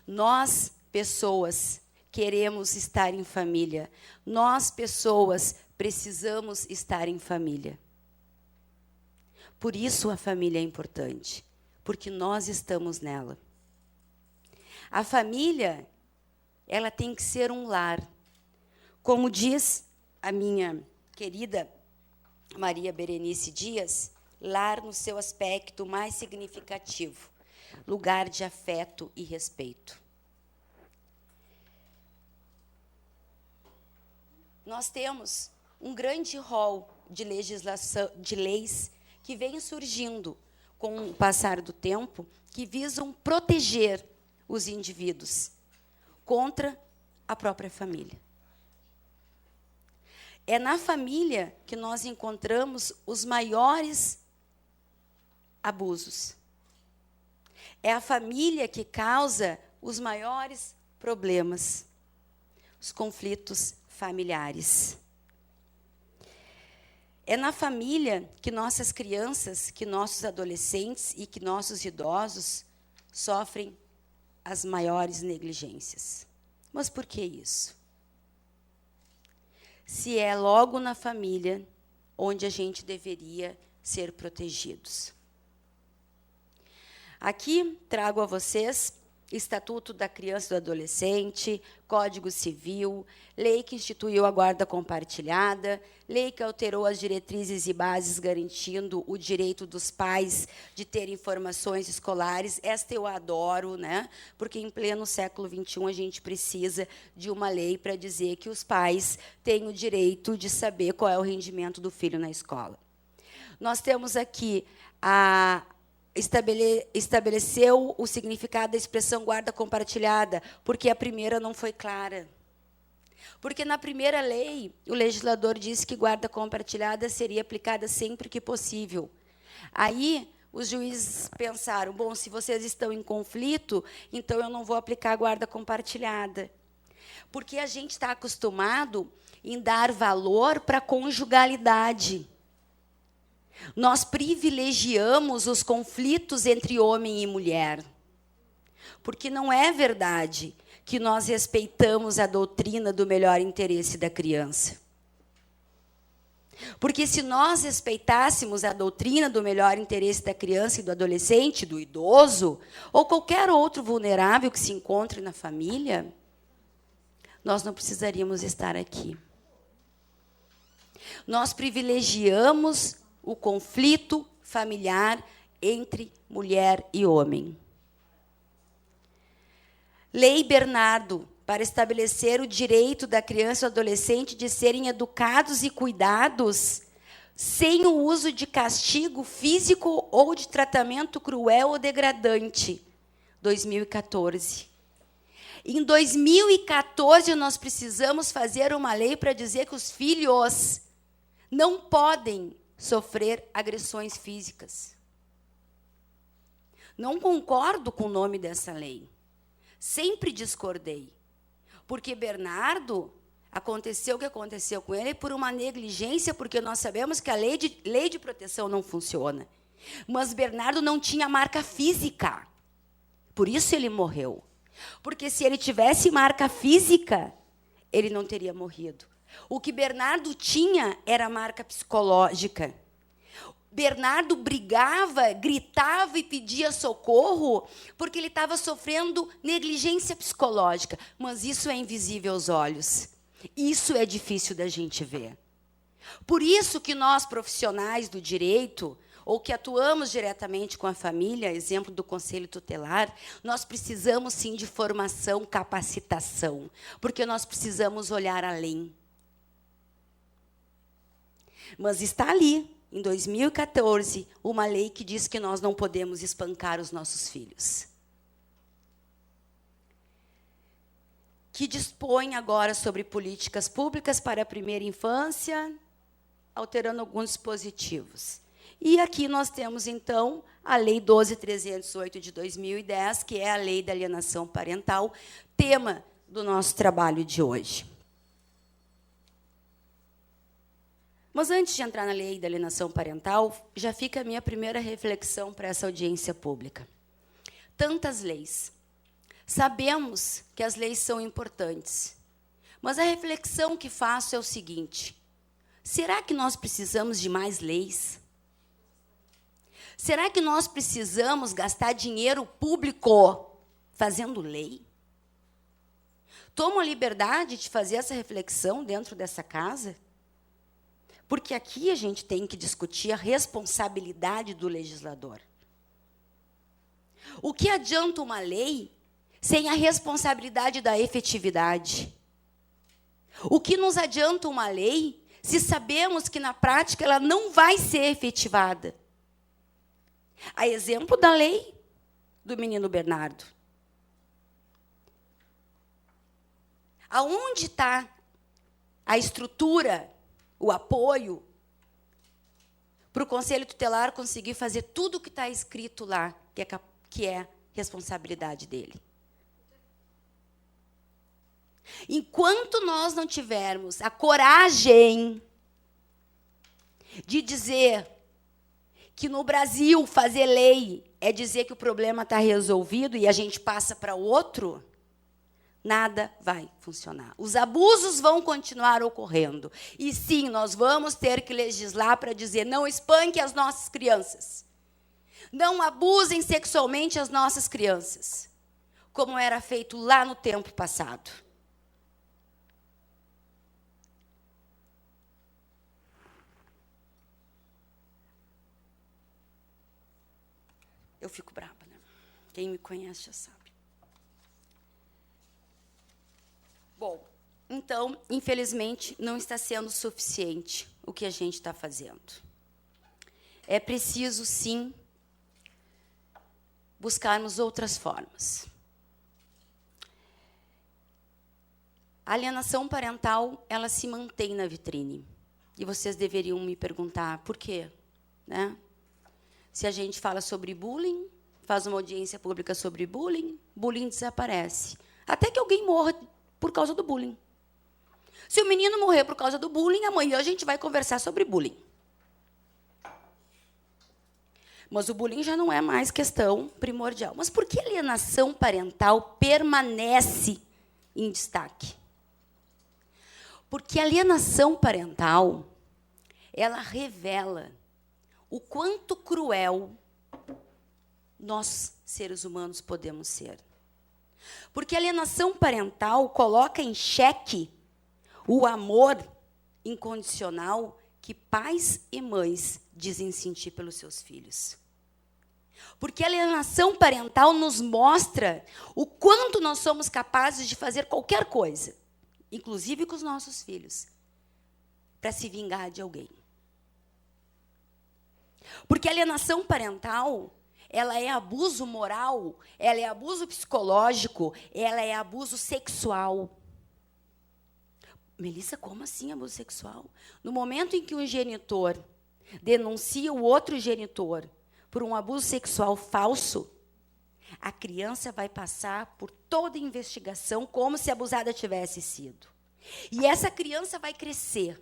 Nós, pessoas, queremos estar em família. Nós, pessoas, precisamos estar em família. Por isso a família é importante, porque nós estamos nela. A família, ela tem que ser um lar. Como diz a minha querida Maria Berenice Dias, lar no seu aspecto mais significativo, lugar de afeto e respeito. Nós temos um grande rol de legislação, de leis que vêm surgindo com o passar do tempo, que visam proteger os indivíduos contra a própria família. É na família que nós encontramos os maiores abusos. É a família que causa os maiores problemas, os conflitos familiares. É na família que nossas crianças, que nossos adolescentes e que nossos idosos sofrem as maiores negligências. Mas por que isso? Se é logo na família onde a gente deveria ser protegidos. Aqui trago a vocês Estatuto da Criança e do Adolescente, Código Civil, lei que instituiu a guarda compartilhada, lei que alterou as diretrizes e bases garantindo o direito dos pais de ter informações escolares. Esta eu adoro, né? Porque em pleno século XXI a gente precisa de uma lei para dizer que os pais têm o direito de saber qual é o rendimento do filho na escola. Nós temos aqui estabeleceu o significado da expressão guarda compartilhada, porque a primeira não foi clara. Porque, na primeira lei, o legislador disse que guarda compartilhada seria aplicada sempre que possível. Aí, os juízes pensaram, bom, se vocês estão em conflito, então eu não vou aplicar a guarda compartilhada. Porque a gente está acostumado em dar valor para a conjugalidade. Nós privilegiamos os conflitos entre homem e mulher, porque não é verdade que nós respeitamos a doutrina do melhor interesse da criança. Porque se nós respeitássemos a doutrina do melhor interesse da criança e do adolescente, do idoso, ou qualquer outro vulnerável que se encontre na família, nós não precisaríamos estar aqui. Nós privilegiamos o conflito familiar entre mulher e homem. Lei Bernardo, para estabelecer o direito da criança e do adolescente de serem educados e cuidados sem o uso de castigo físico ou de tratamento cruel ou degradante, 2014. Em 2014, nós precisamos fazer uma lei para dizer que os filhos não podem sofrer agressões físicas. Não concordo com o nome dessa lei. Sempre discordei. Porque Bernardo, aconteceu o que aconteceu com ele por uma negligência, porque nós sabemos que a lei de proteção não funciona. Mas Bernardo não tinha marca física. Por isso ele morreu. Porque se ele tivesse marca física, ele não teria morrido. O que Bernardo tinha era marca psicológica. Bernardo brigava, gritava e pedia socorro porque ele estava sofrendo negligência psicológica. Mas isso é invisível aos olhos. Isso é difícil da gente ver. Por isso que nós, profissionais do direito, ou que atuamos diretamente com a família, exemplo do Conselho Tutelar, nós precisamos, sim, de formação, capacitação, porque nós precisamos olhar além. Mas está ali, em 2014, uma lei que diz que nós não podemos espancar os nossos filhos. Que dispõe agora sobre políticas públicas para a primeira infância, alterando alguns dispositivos. E aqui nós temos, então, a Lei 12.308 de 2010, que é a Lei da Alienação Parental, tema do nosso trabalho de hoje. Mas antes de entrar na Lei da Alienação Parental, já fica a minha primeira reflexão para essa audiência pública. Tantas leis. Sabemos que as leis são importantes, mas a reflexão que faço é o seguinte: será que nós precisamos de mais leis? Será que nós precisamos gastar dinheiro público fazendo lei? Tomo a liberdade de fazer essa reflexão dentro dessa casa, porque aqui a gente tem que discutir a responsabilidade do legislador. O que adianta uma lei sem a responsabilidade da efetividade? O que nos adianta uma lei se sabemos que, na prática, ela não vai ser efetivada? A exemplo da lei do menino Bernardo. Aonde está a estrutura, o apoio, para o Conselho Tutelar conseguir fazer tudo o que está escrito lá, que é responsabilidade dele? Enquanto nós não tivermos a coragem de dizer que no Brasil fazer lei é dizer que o problema está resolvido e a gente passa para o outro, nada vai funcionar. Os abusos vão continuar ocorrendo. E, sim, nós vamos ter que legislar para dizer: não espanque as nossas crianças. Não abusem sexualmente as nossas crianças. como era feito lá no tempo passado. Eu fico brava, né? Quem me conhece já sabe. Bom, então, infelizmente, não está sendo suficiente o que a gente está fazendo. É preciso, sim, buscarmos outras formas. A alienação parental, ela se mantém na vitrine. E vocês deveriam me perguntar por quê, né? Se a gente fala sobre bullying, faz uma audiência pública sobre bullying, bullying desaparece. Até que alguém morra por causa do bullying. Se o menino morrer por causa do bullying, amanhã a gente vai conversar sobre bullying. Mas o bullying já não é mais questão primordial. Mas por que a alienação parental permanece em destaque? Porque a alienação parental, ela revela o quanto cruel nós, seres humanos, podemos ser. Porque a alienação parental coloca em xeque o amor incondicional que pais e mães dizem sentir pelos seus filhos. Porque a alienação parental nos mostra o quanto nós somos capazes de fazer qualquer coisa, inclusive com os nossos filhos, para se vingar de alguém. Porque a alienação parental, ela é abuso moral, ela é abuso psicológico, ela é abuso sexual. Melissa, como assim abuso sexual? No momento em que um genitor denuncia o outro genitor por um abuso sexual falso, a criança vai passar por toda a investigação como se abusada tivesse sido. E essa criança vai crescer.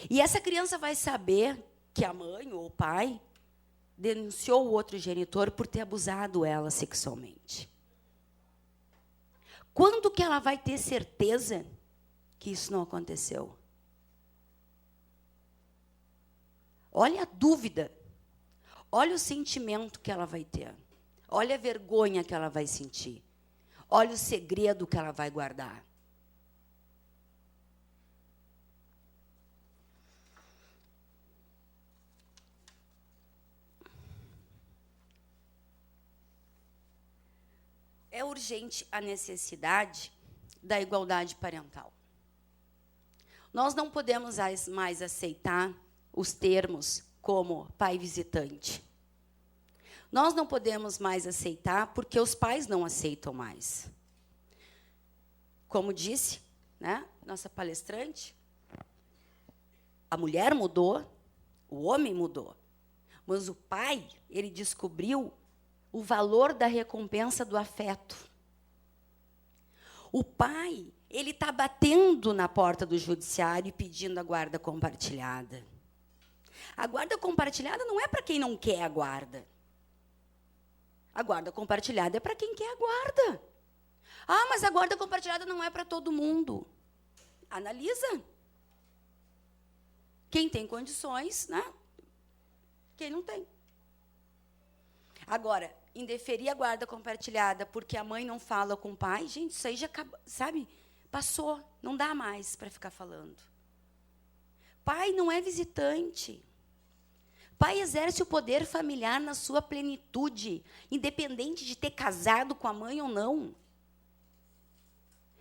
E essa criança vai saber que a mãe ou o pai denunciou o outro genitor por ter abusado ela sexualmente. Quando que ela vai ter certeza que isso não aconteceu? Olha a dúvida. Olha o sentimento que ela vai ter. Olha a vergonha que ela vai sentir. Olha o segredo que ela vai guardar. É urgente a necessidade da igualdade parental. Nós não podemos mais aceitar os termos como pai visitante. Nós não podemos mais aceitar porque os pais não aceitam mais. Como disse, né, nossa palestrante, a mulher mudou, o homem mudou. Mas o pai, ele descobriu o valor da recompensa do afeto. O pai, ele está batendo na porta do judiciário e pedindo a guarda compartilhada. A guarda compartilhada não é para quem não quer a guarda. A guarda compartilhada é para quem quer a guarda. Ah, mas a guarda compartilhada não é para todo mundo. Analisa. Quem tem condições, né? Quem não tem. Agora, indeferir a guarda compartilhada porque a mãe não fala com o pai, gente, isso aí já acabou, sabe? Passou, não dá mais para ficar falando. Pai não é visitante. Pai exerce o poder familiar na sua plenitude, independente de ter casado com a mãe ou não.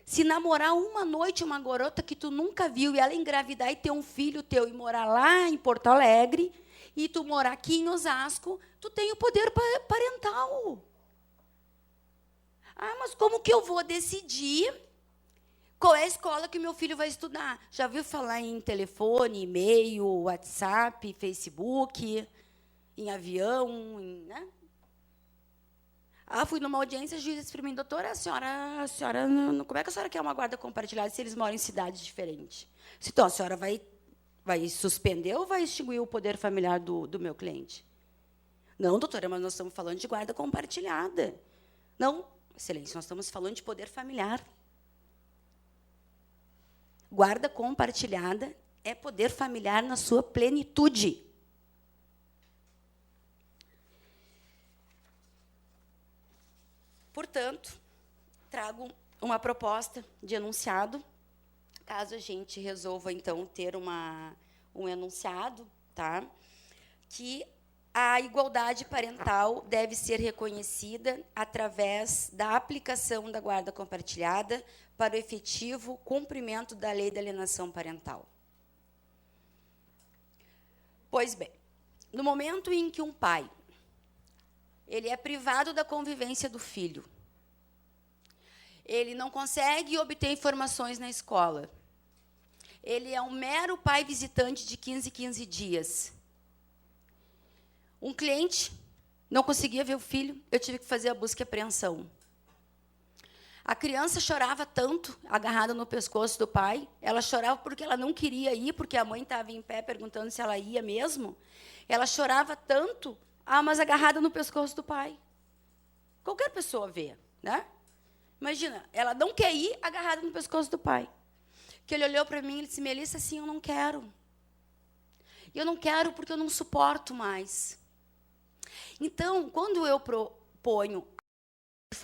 Se namorar uma noite uma garota que tu nunca viu e ela engravidar e ter um filho teu e morar lá em Porto Alegre, e tu morar aqui em Osasco, tu tem o poder parental. Ah, mas como que eu vou decidir qual é a escola que meu filho vai estudar? Já viu falar em telefone, e-mail, WhatsApp, Facebook, em avião, né? Ah, fui numa audiência, a juíza disse para mim, doutora, a senhora, como é que a senhora quer uma guarda compartilhada se eles moram em cidades diferentes? Então, a senhora vai suspender ou vai extinguir o poder familiar do meu cliente? Não, doutora, mas nós estamos falando de guarda compartilhada. Não, excelência, nós estamos falando de poder familiar. Guarda compartilhada é poder familiar na sua plenitude. Portanto, trago uma proposta de enunciado, caso a gente resolva, então, ter um enunciado, tá? Que a igualdade parental deve ser reconhecida através da aplicação da guarda compartilhada para o efetivo cumprimento da lei da alienação parental. Pois bem, no momento em que um pai ele é privado da convivência do filho, ele não consegue obter informações na escola, ele é um mero pai visitante de 15 em 15 dias. Um cliente não conseguia ver o filho, eu tive que fazer a busca e apreensão. A criança chorava tanto, agarrada no pescoço do pai, ela chorava porque ela não queria ir, porque a mãe estava em pé perguntando se ela ia mesmo. Ela chorava tanto, mas agarrada no pescoço do pai. Qualquer pessoa vê, né? Imagina, ela não quer ir agarrada no pescoço do pai. Que ele olhou para mim e disse: Melissa, assim, eu não quero. E eu não quero porque eu não suporto mais. Então, quando eu proponho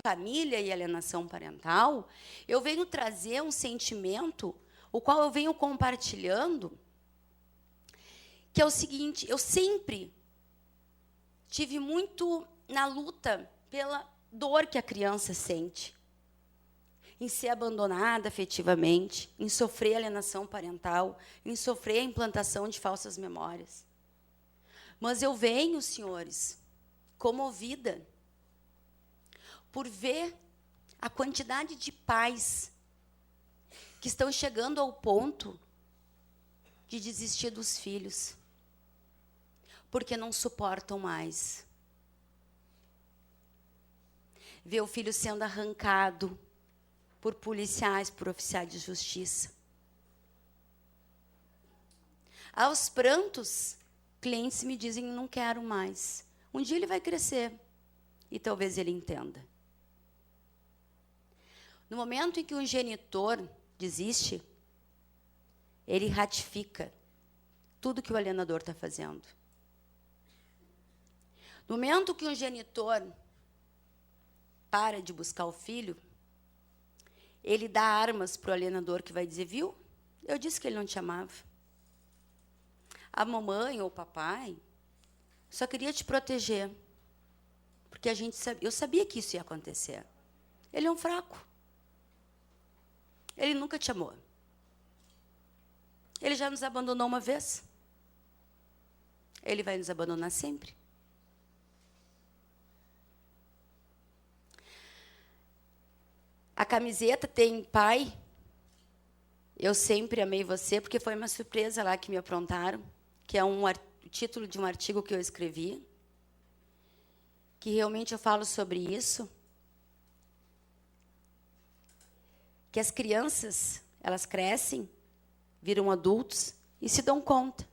família e alienação parental, eu venho trazer um sentimento, o qual eu venho compartilhando, que é o seguinte: eu sempre tive muito na luta pela dor que a criança sente, em ser abandonada afetivamente, em sofrer alienação parental, em sofrer a implantação de falsas memórias. Mas eu venho, senhores, comovida por ver a quantidade de pais que estão chegando ao ponto de desistir dos filhos, porque não suportam mais. Ver o filho sendo arrancado por policiais, por oficiais de justiça. Aos prantos, clientes me dizem: não quero mais. Um dia ele vai crescer e talvez ele entenda. No momento em que um genitor desiste, ele ratifica tudo que o alienador está fazendo. No momento que um genitor para de buscar o filho, ele dá armas para o alienador, que vai dizer: viu, eu disse que ele não te amava. A mamãe ou o papai só queria te proteger, porque eu sabia que isso ia acontecer. Ele é um fraco. Ele nunca te amou. Ele já nos abandonou uma vez. Ele vai nos abandonar sempre. A camiseta tem: pai, eu sempre amei você, porque foi uma surpresa lá que me aprontaram, que é o título de um artigo que eu escrevi, que realmente eu falo sobre isso, que as crianças, elas crescem, viram adultos e se dão conta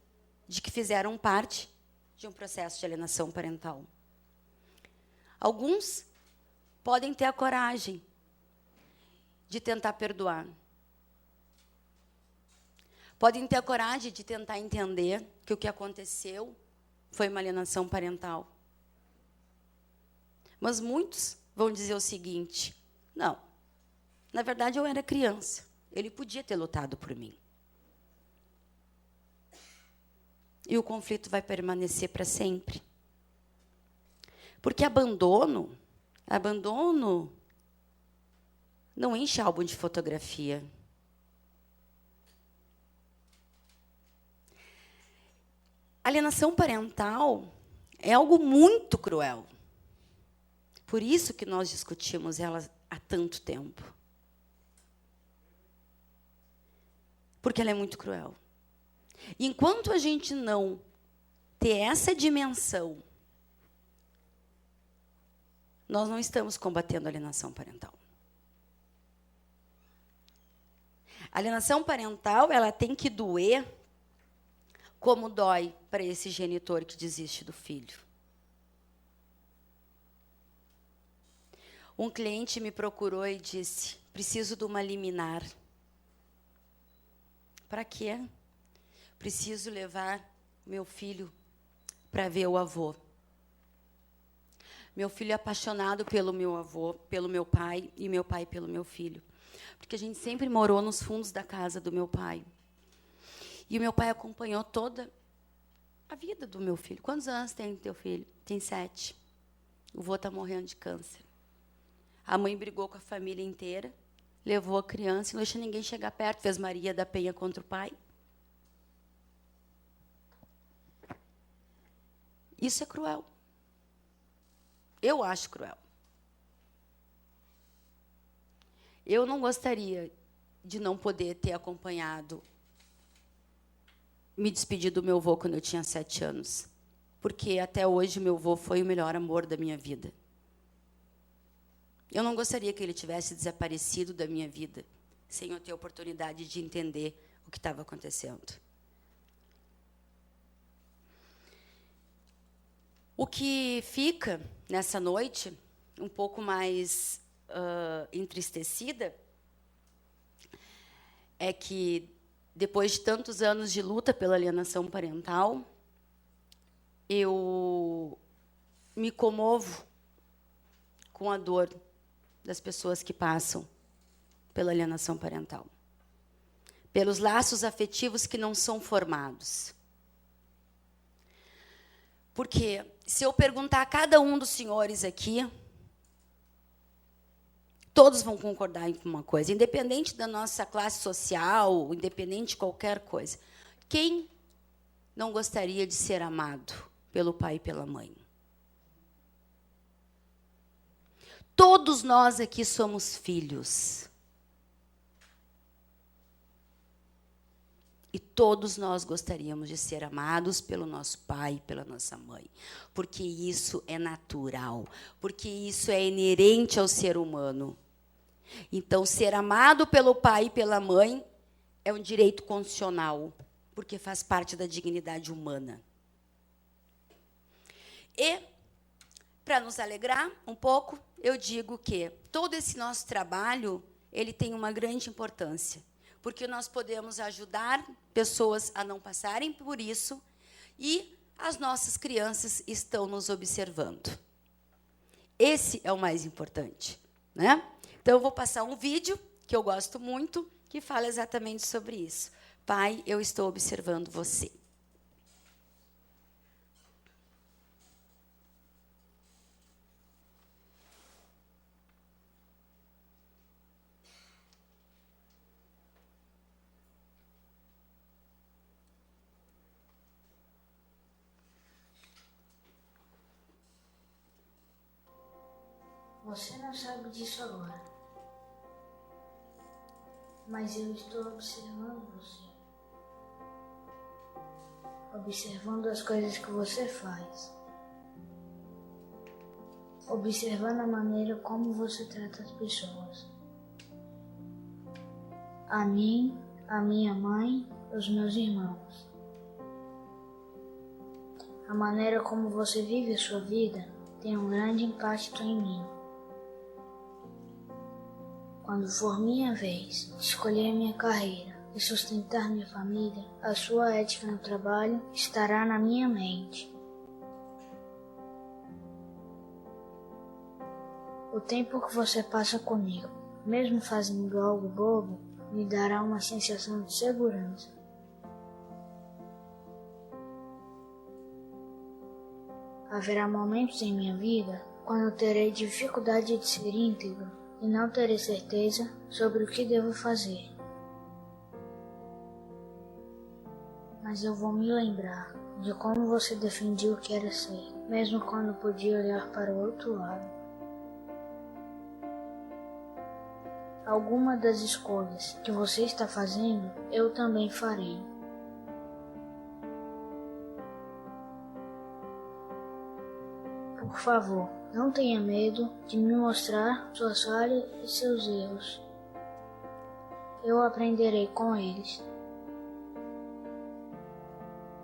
de que fizeram parte de um processo de alienação parental. Alguns podem ter a coragem de tentar perdoar. Podem ter a coragem de tentar entender que o que aconteceu foi uma alienação parental. Mas muitos vão dizer o seguinte: não, na verdade eu era criança, ele podia ter lutado por mim. E o conflito vai permanecer para sempre. Porque abandono não enche álbum de fotografia. Alienação parental é algo muito cruel. Por isso que nós discutimos ela há tanto tempo. Porque ela é muito cruel. Enquanto a gente não ter essa dimensão, nós não estamos combatendo a alienação parental. A alienação parental, ela tem que doer como dói para esse genitor que desiste do filho. Um cliente me procurou e disse: preciso de uma liminar. Para quê? Preciso levar meu filho para ver o avô. Meu filho é apaixonado pelo meu avô, pelo meu pai, e meu pai pelo meu filho. Porque a gente sempre morou nos fundos da casa do meu pai. E o meu pai acompanhou toda a vida do meu filho. Quantos anos tem teu filho? Tem 7. O vô está morrendo de câncer. A mãe brigou com a família inteira, levou a criança e não deixou ninguém chegar perto, fez Maria da Penha contra o pai. Isso é cruel. Eu acho cruel. Eu não gostaria de não poder ter acompanhado, me despedir do meu avô quando eu tinha 7 anos. Porque até hoje meu avô foi o melhor amor da minha vida. Eu não gostaria que ele tivesse desaparecido da minha vida sem eu ter a oportunidade de entender o que estava acontecendo. O que fica nessa noite, um pouco mais entristecida, é que, depois de tantos anos de luta pela alienação parental, eu me comovo com a dor das pessoas que passam pela alienação parental, pelos laços afetivos que não são formados. Porque, se eu perguntar a cada um dos senhores aqui, todos vão concordar em uma coisa, independente da nossa classe social, independente de qualquer coisa. Quem não gostaria de ser amado pelo pai e pela mãe? Todos nós aqui somos filhos. E todos nós gostaríamos de ser amados pelo nosso pai e pela nossa mãe. Porque isso é natural. Porque isso é inerente ao ser humano. Então, ser amado pelo pai e pela mãe é um direito constitucional. Porque faz parte da dignidade humana. E, para nos alegrar um pouco, eu digo que todo esse nosso trabalho, ele tem uma grande importância. Porque nós podemos ajudar pessoas a não passarem por isso e as nossas crianças estão nos observando. Esse é o mais importante, né? Então, eu vou passar um vídeo, que eu gosto muito, que fala exatamente sobre isso. Pai, eu estou observando você. Você não sabe disso agora, mas eu estou observando você. Observando as coisas que você faz. Observando a maneira como você trata as pessoas. A mim, a minha mãe, os meus irmãos. A maneira como você vive a sua vida tem um grande impacto em mim. Quando for minha vez de escolher minha carreira e sustentar minha família, a sua ética no trabalho estará na minha mente. O tempo que você passa comigo, mesmo fazendo algo bobo, me dará uma sensação de segurança. Haverá momentos em minha vida quando eu terei dificuldade de ser íntegro e não terei certeza sobre o que devo fazer. Mas eu vou me lembrar de como você defendia o que era ser, mesmo quando podia olhar para o outro lado. Alguma das escolhas que você está fazendo, eu também farei. Por favor, não tenha medo de me mostrar suas falhas e seus erros. Eu aprenderei com eles.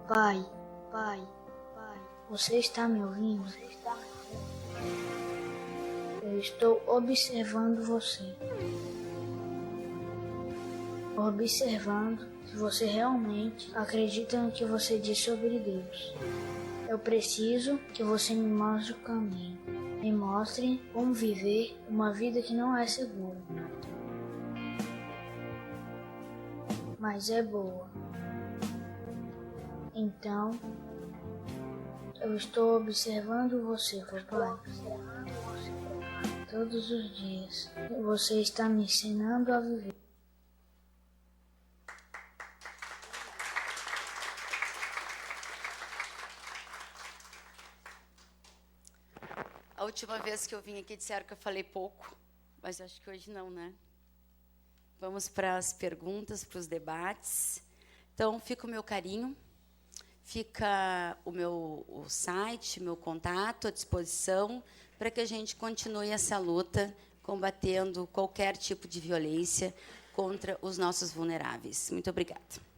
Pai, você está me ouvindo? Eu estou observando você. Observando se você realmente acredita no que você diz sobre Deus. Eu preciso que você me mostre o caminho. Me mostre como viver uma vida que não é segura, mas é boa. Então, eu estou observando você, papai. Todos os dias. Você está me ensinando a viver. A última vez que eu vim aqui disseram que eu falei pouco, mas acho que hoje não, né? Vamos para as perguntas, para os debates. Então, fica o meu carinho, fica o site, meu contato à disposição para que a gente continue essa luta combatendo qualquer tipo de violência contra os nossos vulneráveis. Muito obrigada.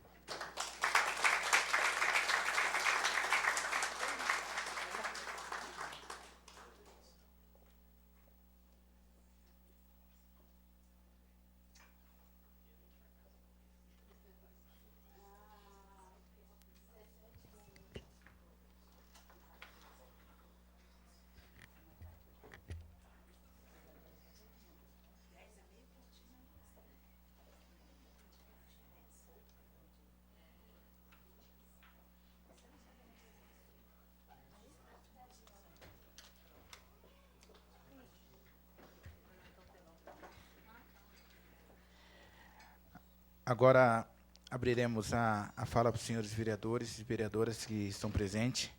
Agora, abriremos a fala para os senhores vereadores e vereadoras que estão presentes,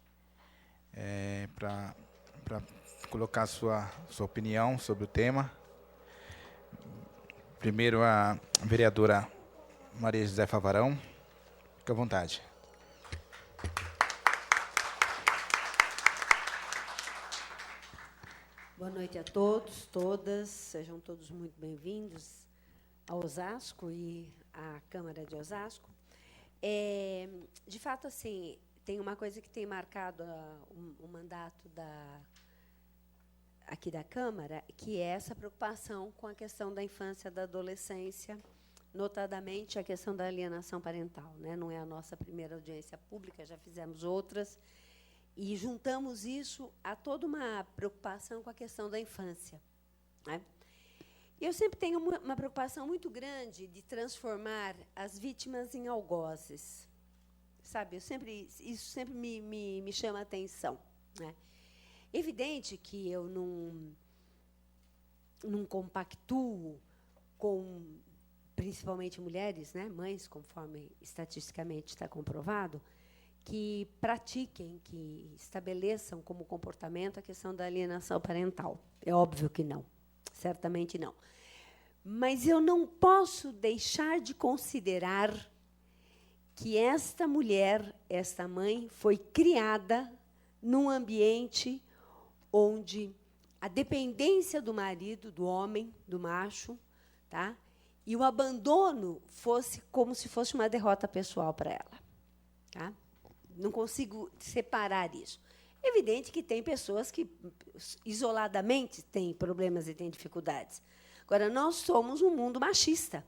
para colocar sua opinião sobre o tema. Primeiro, a vereadora Maria José Favarão. Fique à vontade. Boa noite a todos, todas. Sejam todos muito bem-vindos a Osasco e à Câmara de Osasco. De fato, assim, tem uma coisa que tem marcado o mandato aqui da Câmara, que é essa preocupação com a questão da infância e da adolescência, notadamente a questão da alienação parental, né? Não é a nossa primeira audiência pública, já fizemos outras, e juntamos isso a toda uma preocupação com a questão da infância, né? Eu sempre tenho uma preocupação muito grande de transformar as vítimas em algozes, sabe? Isso sempre me chama a atenção, né? Evidente que eu não compactuo com, principalmente mulheres, né, mães, conforme estatisticamente está comprovado, que pratiquem, que estabeleçam como comportamento a questão da alienação parental. É óbvio que não. Certamente não. Mas eu não posso deixar de considerar que esta mulher, esta mãe, foi criada num ambiente onde a dependência do marido, do homem, do macho, tá? E o abandono fosse como se fosse uma derrota pessoal para ela. Tá? Não consigo separar isso. Evidente que tem pessoas que, isoladamente, têm problemas e têm dificuldades. Agora, nós somos um mundo machista.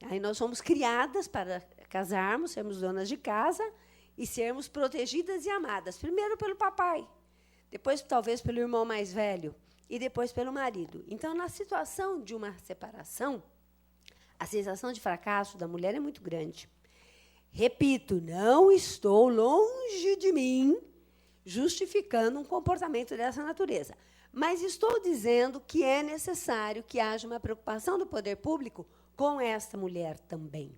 Aí nós somos criadas para casarmos, sermos donas de casa e sermos protegidas e amadas. Primeiro pelo papai, depois, talvez, pelo irmão mais velho e depois pelo marido. Então, na situação de uma separação, a sensação de fracasso da mulher é muito grande. Repito, não estou longe de mim justificando um comportamento dessa natureza. Mas estou dizendo que é necessário que haja uma preocupação do poder público com esta mulher também.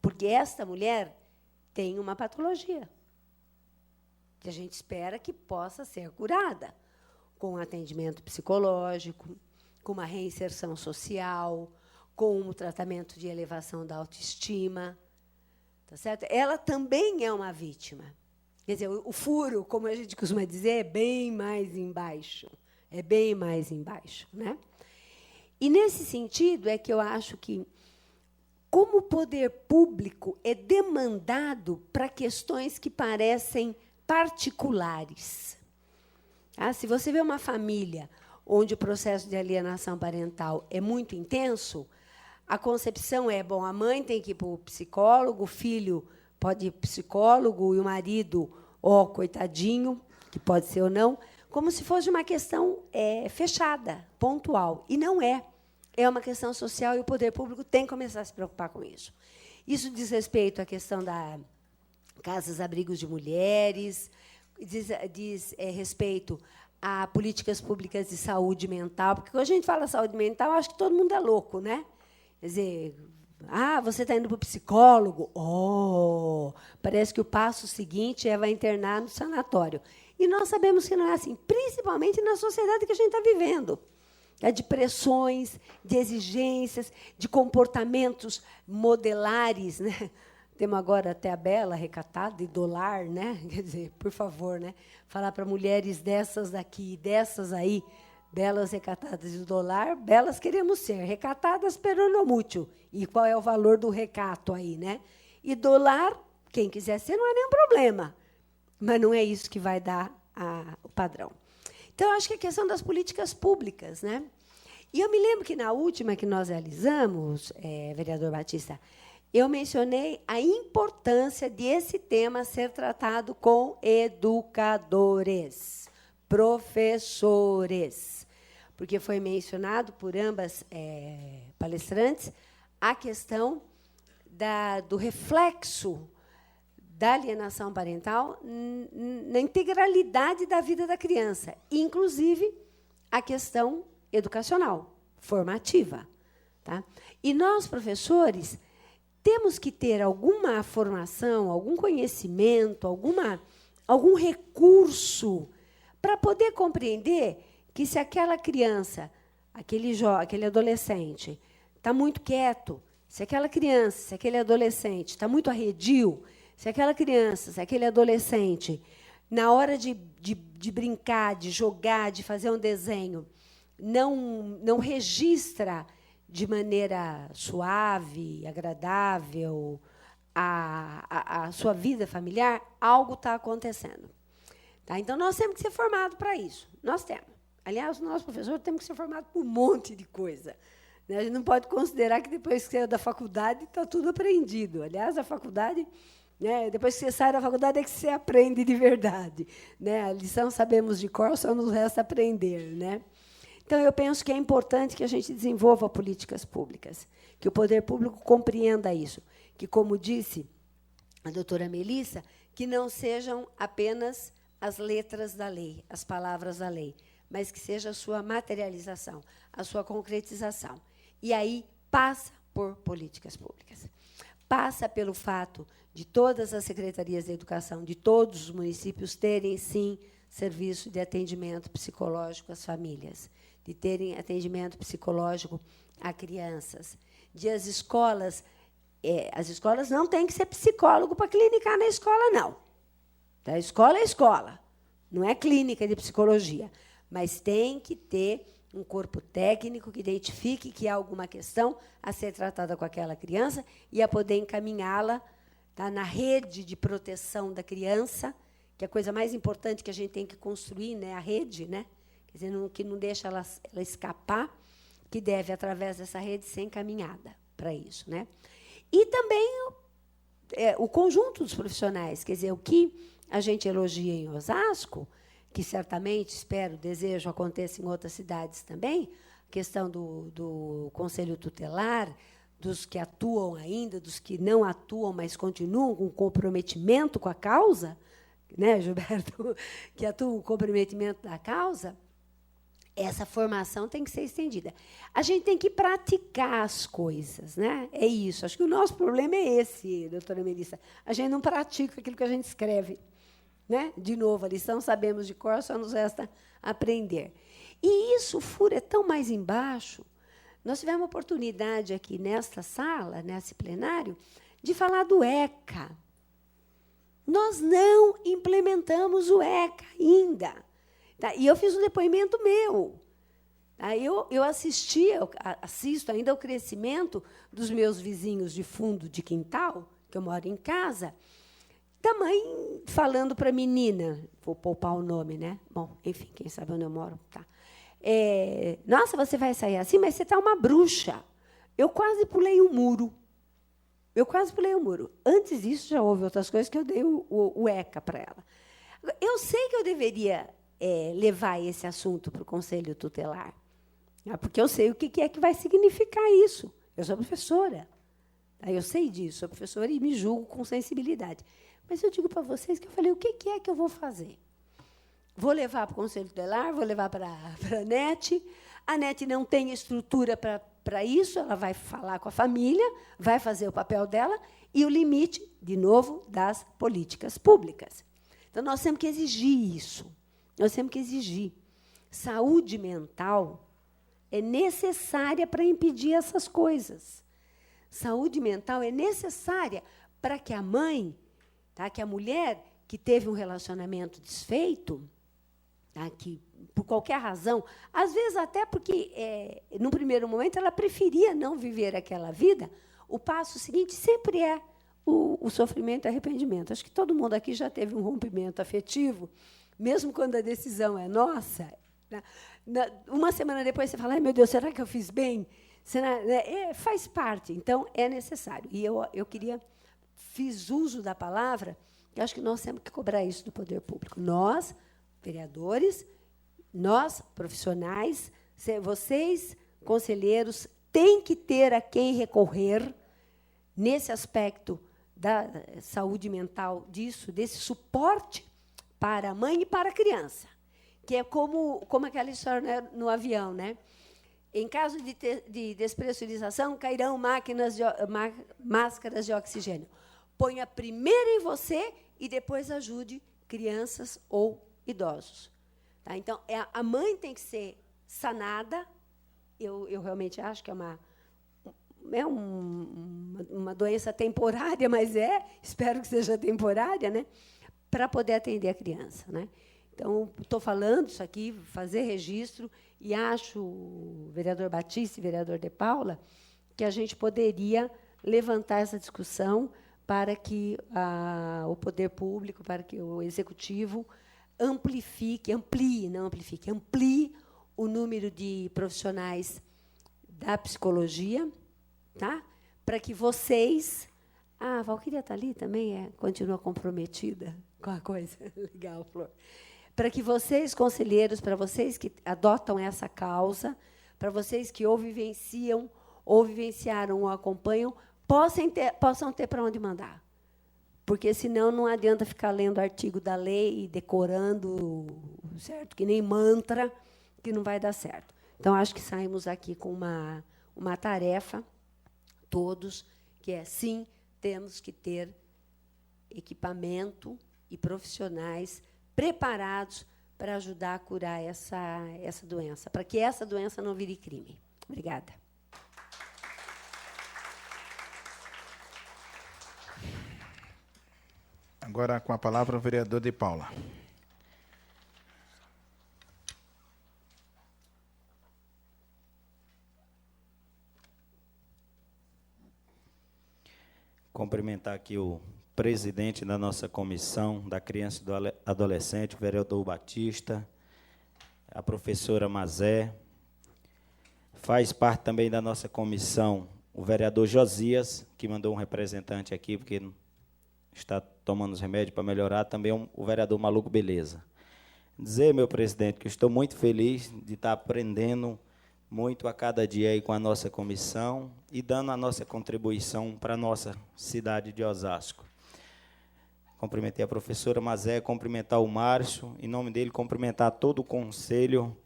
Porque esta mulher tem uma patologia que a gente espera que possa ser curada, com atendimento psicológico, com uma reinserção social, com um tratamento de elevação da autoestima. Tá certo? Ela também é uma vítima. Quer dizer, o furo, como a gente costuma dizer, é bem mais embaixo. É bem mais embaixo, né? E, nesse sentido, é que eu acho que, como o poder público é demandado para questões que parecem particulares. Ah, se você vê uma família onde o processo de alienação parental é muito intenso, a concepção é, bom, a mãe tem que ir para o psicólogo, o filho pode ir para o psicólogo e o marido ó, coitadinho, que pode ser ou não, como se fosse uma questão fechada, pontual. E não é. É uma questão social e o poder público tem que começar a se preocupar com isso. Isso diz respeito à questão da casas-abrigos de mulheres, diz respeito a políticas públicas de saúde mental, porque quando a gente fala saúde mental, acho que todo mundo é louco, né? Quer dizer, você está indo para o psicólogo? Oh, parece que o passo seguinte vai internar no sanatório. E nós sabemos que não é assim, principalmente na sociedade que a gente está vivendo. De pressões, de exigências, de comportamentos modelares, né? Temos agora até a Bela recatada, idolar, né? Quer dizer, por favor, né? Falar para mulheres dessas daqui, dessas aí, belas recatadas de idolar, belas queremos ser, recatadas peronomútil. E qual é o valor do recato aí, né? Idolar, quem quiser ser, não é nenhum problema. Mas não é isso que vai dar o padrão. Então, acho que é questão das políticas públicas, né? E eu me lembro que, na última que nós realizamos, vereador Batista, eu mencionei a importância desse tema ser tratado com educadores, professores, porque foi mencionado por ambas palestrantes a questão do reflexo da alienação parental na integralidade da vida da criança, inclusive a questão educacional, formativa. Tá? E nós, professores, temos que ter alguma formação, algum conhecimento, algum recurso para poder compreender que se aquela criança, aquele adolescente, está muito quieto, se aquela criança, se aquele adolescente está muito arredio, se aquela criança, se aquele adolescente, na hora de brincar, de jogar, de fazer um desenho, não registra de maneira suave, agradável, a sua vida familiar, algo está acontecendo. Tá? Então, nós temos que ser formados para isso. Nós temos. Aliás, nós, professores, temos que ser formados por um monte de coisa. A gente não pode considerar que, depois que saiu da faculdade, está tudo aprendido. Aliás, a faculdade... depois que você sai da faculdade é que você aprende de verdade. A lição sabemos de cor, só nos resta aprender. Então, eu penso que é importante que a gente desenvolva políticas públicas, que o poder público compreenda isso, que, como disse a doutora Melissa, que não sejam apenas as letras da lei, as palavras da lei, mas que seja a sua materialização, a sua concretização. E aí passa por políticas públicas. Passa pelo fato de todas as secretarias de educação, de todos os municípios, terem, sim, serviço de atendimento psicológico às famílias, de terem atendimento psicológico a crianças, de as escolas não têm que ser psicólogo para clinicar na escola, não. A escola é escola, não é clínica de psicologia, mas tem que ter um corpo técnico que identifique que há alguma questão a ser tratada com aquela criança e a poder encaminhá-la na rede de proteção da criança, que é a coisa mais importante que a gente tem que construir, a rede, Quer dizer, que não deixa ela escapar, que deve, através dessa rede, ser encaminhada para isso. E também o conjunto dos profissionais, quer dizer, o que a gente elogia em Osasco, que certamente, espero, desejo, aconteça em outras cidades também, a questão do conselho tutelar, dos que atuam ainda, dos que não atuam, mas continuam com comprometimento com a causa, Gilberto, que atuam com comprometimento da causa, essa formação tem que ser estendida. A gente tem que praticar as coisas, É isso. Acho que o nosso problema é esse, doutora Melissa. A gente não pratica aquilo que a gente escreve. De novo, a lição sabemos de cor, só nos resta aprender. E isso, o furo é tão mais embaixo. Nós tivemos a oportunidade aqui nesta sala, nesse plenário, de falar do ECA. Nós não implementamos o ECA ainda. E eu fiz um depoimento meu. Eu assisto ainda ao crescimento dos meus vizinhos de fundo de quintal, que eu moro em casa, também falando para a menina, vou poupar o nome, Bom, enfim, quem sabe onde eu moro. Tá. Nossa, você vai sair assim, mas você está uma bruxa. Eu quase pulei o muro. Antes disso, já houve outras coisas que eu dei o ECA para ela. Eu sei que eu deveria levar esse assunto para o Conselho Tutelar, porque eu sei o que é que vai significar isso. Eu sou professora, tá? Eu sei disso, sou professora e me julgo com sensibilidade. Mas eu digo para vocês que eu falei, o que é que eu vou fazer? Vou levar para o Conselho Tutelar, vou levar para a NET. A NET não tem estrutura para isso, ela vai falar com a família, vai fazer o papel dela, e o limite, de novo, das políticas públicas. Então, nós temos que exigir isso. Nós temos que exigir. Saúde mental é necessária para impedir essas coisas. Saúde mental é necessária para que a mãe, tá, que a mulher que teve um relacionamento desfeito, tá, que, por qualquer razão, às vezes até porque, num primeiro momento, ela preferia não viver aquela vida, o passo seguinte sempre é o sofrimento e arrependimento. Acho que todo mundo aqui já teve um rompimento afetivo, mesmo quando a decisão é nossa. Uma semana depois você fala, ai, meu Deus, será que eu fiz bem? Será? Faz parte, então é necessário. E eu fiz uso da palavra, que acho que nós temos que cobrar isso do poder público. Nós, vereadores, nós, profissionais, vocês, conselheiros, têm que ter a quem recorrer nesse aspecto da saúde mental, desse suporte para a mãe e para a criança, que é como aquela história no avião, né? Em caso de despressurização, cairão máscaras de oxigênio. Ponha primeiro em você e depois ajude crianças ou idosos. Tá? Então, a mãe tem que ser sanada. Eu realmente acho que é uma doença temporária, mas espero que seja temporária, né? Para poder atender a criança, né? Então, estou falando isso aqui, fazer registro, e acho, vereador Batista e vereador De Paula, que a gente poderia levantar essa discussão para que o poder público, para que o executivo amplie o número de profissionais da psicologia, tá? Para que vocês... a Valquíria está ali também, continua comprometida com a coisa. Legal, Flor. Para que vocês, conselheiros, para vocês que adotam essa causa, para vocês que ou vivenciam, ou vivenciaram, ou acompanham, possam ter para onde mandar. Porque, senão, não adianta ficar lendo artigo da lei e decorando, certo? Que nem mantra, que não vai dar certo. Então, acho que saímos aqui com uma tarefa, todos, que é, sim, temos que ter equipamento e profissionais preparados para ajudar a curar essa doença, para que essa doença não vire crime. Obrigada. Agora, com a palavra, o vereador De Paula. Cumprimentar aqui o presidente da nossa comissão da criança e do adolescente, o vereador Batista, a professora Mazé. Faz parte também da nossa comissão o vereador Josias, que mandou um representante aqui, porque está tomando os remédios para melhorar, também o vereador Maluco Beleza. Dizer, meu presidente, que eu estou muito feliz de estar aprendendo muito a cada dia aí com a nossa comissão e dando a nossa contribuição para a nossa cidade de Osasco. Cumprimentei a professora Mazé, cumprimentar o Márcio, em nome dele, cumprimentar todo o conselho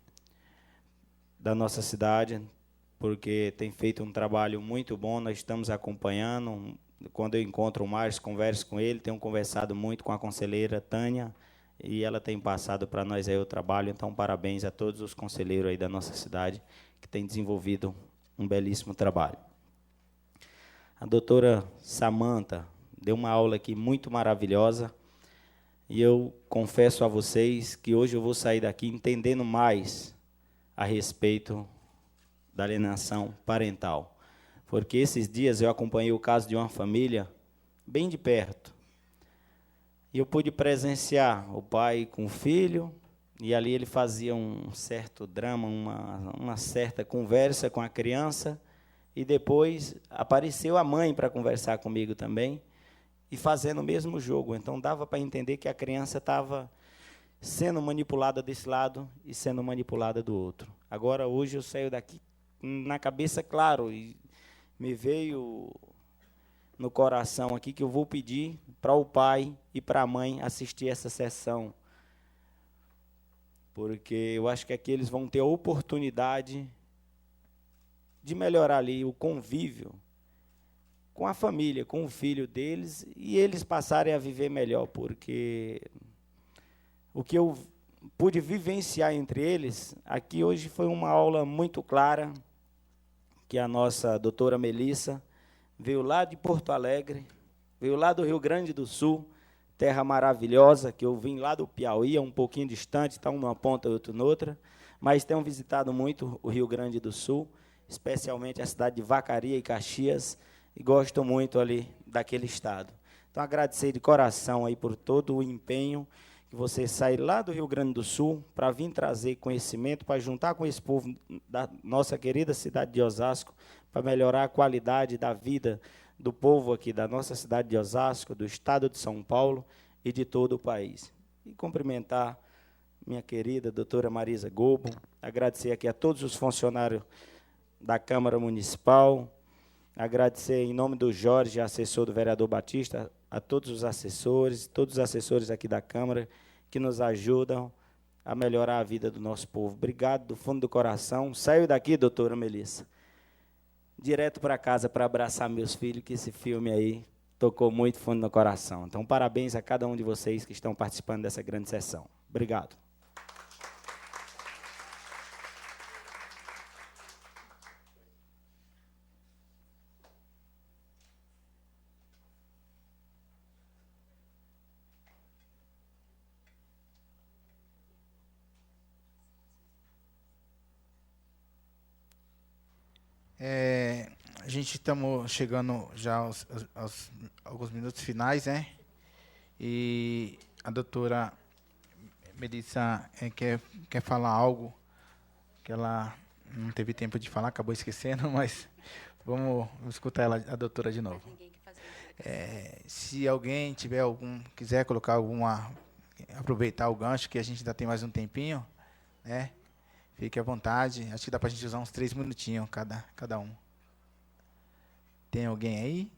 da nossa cidade, porque tem feito um trabalho muito bom, nós estamos acompanhando. Quando eu encontro o Márcio, converso com ele, tenho conversado muito com a conselheira Tânia, e ela tem passado para nós aí o trabalho, então parabéns a todos os conselheiros aí da nossa cidade, que têm desenvolvido um belíssimo trabalho. A doutora Samanta deu uma aula aqui muito maravilhosa, e eu confesso a vocês que hoje eu vou sair daqui entendendo mais a respeito da alienação parental. Porque esses dias eu acompanhei o caso de uma família bem de perto. E eu pude presenciar o pai com o filho, e ali ele fazia um certo drama, uma certa conversa com a criança, e depois apareceu a mãe para conversar comigo também, e fazendo o mesmo jogo. Então, dava para entender que a criança estava sendo manipulada desse lado e sendo manipulada do outro. Agora, hoje, eu saio daqui na cabeça, claro, e me veio no coração aqui que eu vou pedir para o pai e para a mãe assistir essa sessão, porque eu acho que aqui eles vão ter a oportunidade de melhorar ali o convívio com a família, com o filho deles, e eles passarem a viver melhor, porque o que eu pude vivenciar entre eles, aqui hoje foi uma aula muito clara, que a nossa doutora Melissa veio lá de Porto Alegre, veio lá do Rio Grande do Sul, terra maravilhosa, que eu vim lá do Piauí, é um pouquinho distante, está um numa ponta e outro noutra, mas tenho visitado muito o Rio Grande do Sul, especialmente a cidade de Vacaria e Caxias, e gosto muito ali daquele estado. Então, agradecer de coração aí por todo o empenho que você sai lá do Rio Grande do Sul para vir trazer conhecimento, para juntar com esse povo da nossa querida cidade de Osasco, para melhorar a qualidade da vida do povo aqui da nossa cidade de Osasco, do estado de São Paulo e de todo o país. E cumprimentar minha querida doutora Marisa Gobo, agradecer aqui a todos os funcionários da Câmara Municipal, agradecer em nome do Jorge, assessor do vereador Batista, a todos os assessores aqui da Câmara, que nos ajudam a melhorar a vida do nosso povo. Obrigado do fundo do coração. Saio daqui, doutora Melissa, direto para casa para abraçar meus filhos, que esse filme aí tocou muito fundo no coração. Então, parabéns a cada um de vocês que estão participando dessa grande sessão. Obrigado. A gente estamos chegando já aos alguns minutos finais, né? E a doutora Melissa quer falar algo que ela não teve tempo de falar, acabou esquecendo, mas vamos escutar a doutora de novo. Se alguém quiser colocar aproveitar o gancho, que a gente ainda tem mais um tempinho, né? Fique à vontade. Acho que dá para a gente usar uns 3 minutinhos cada um. Tem alguém aí?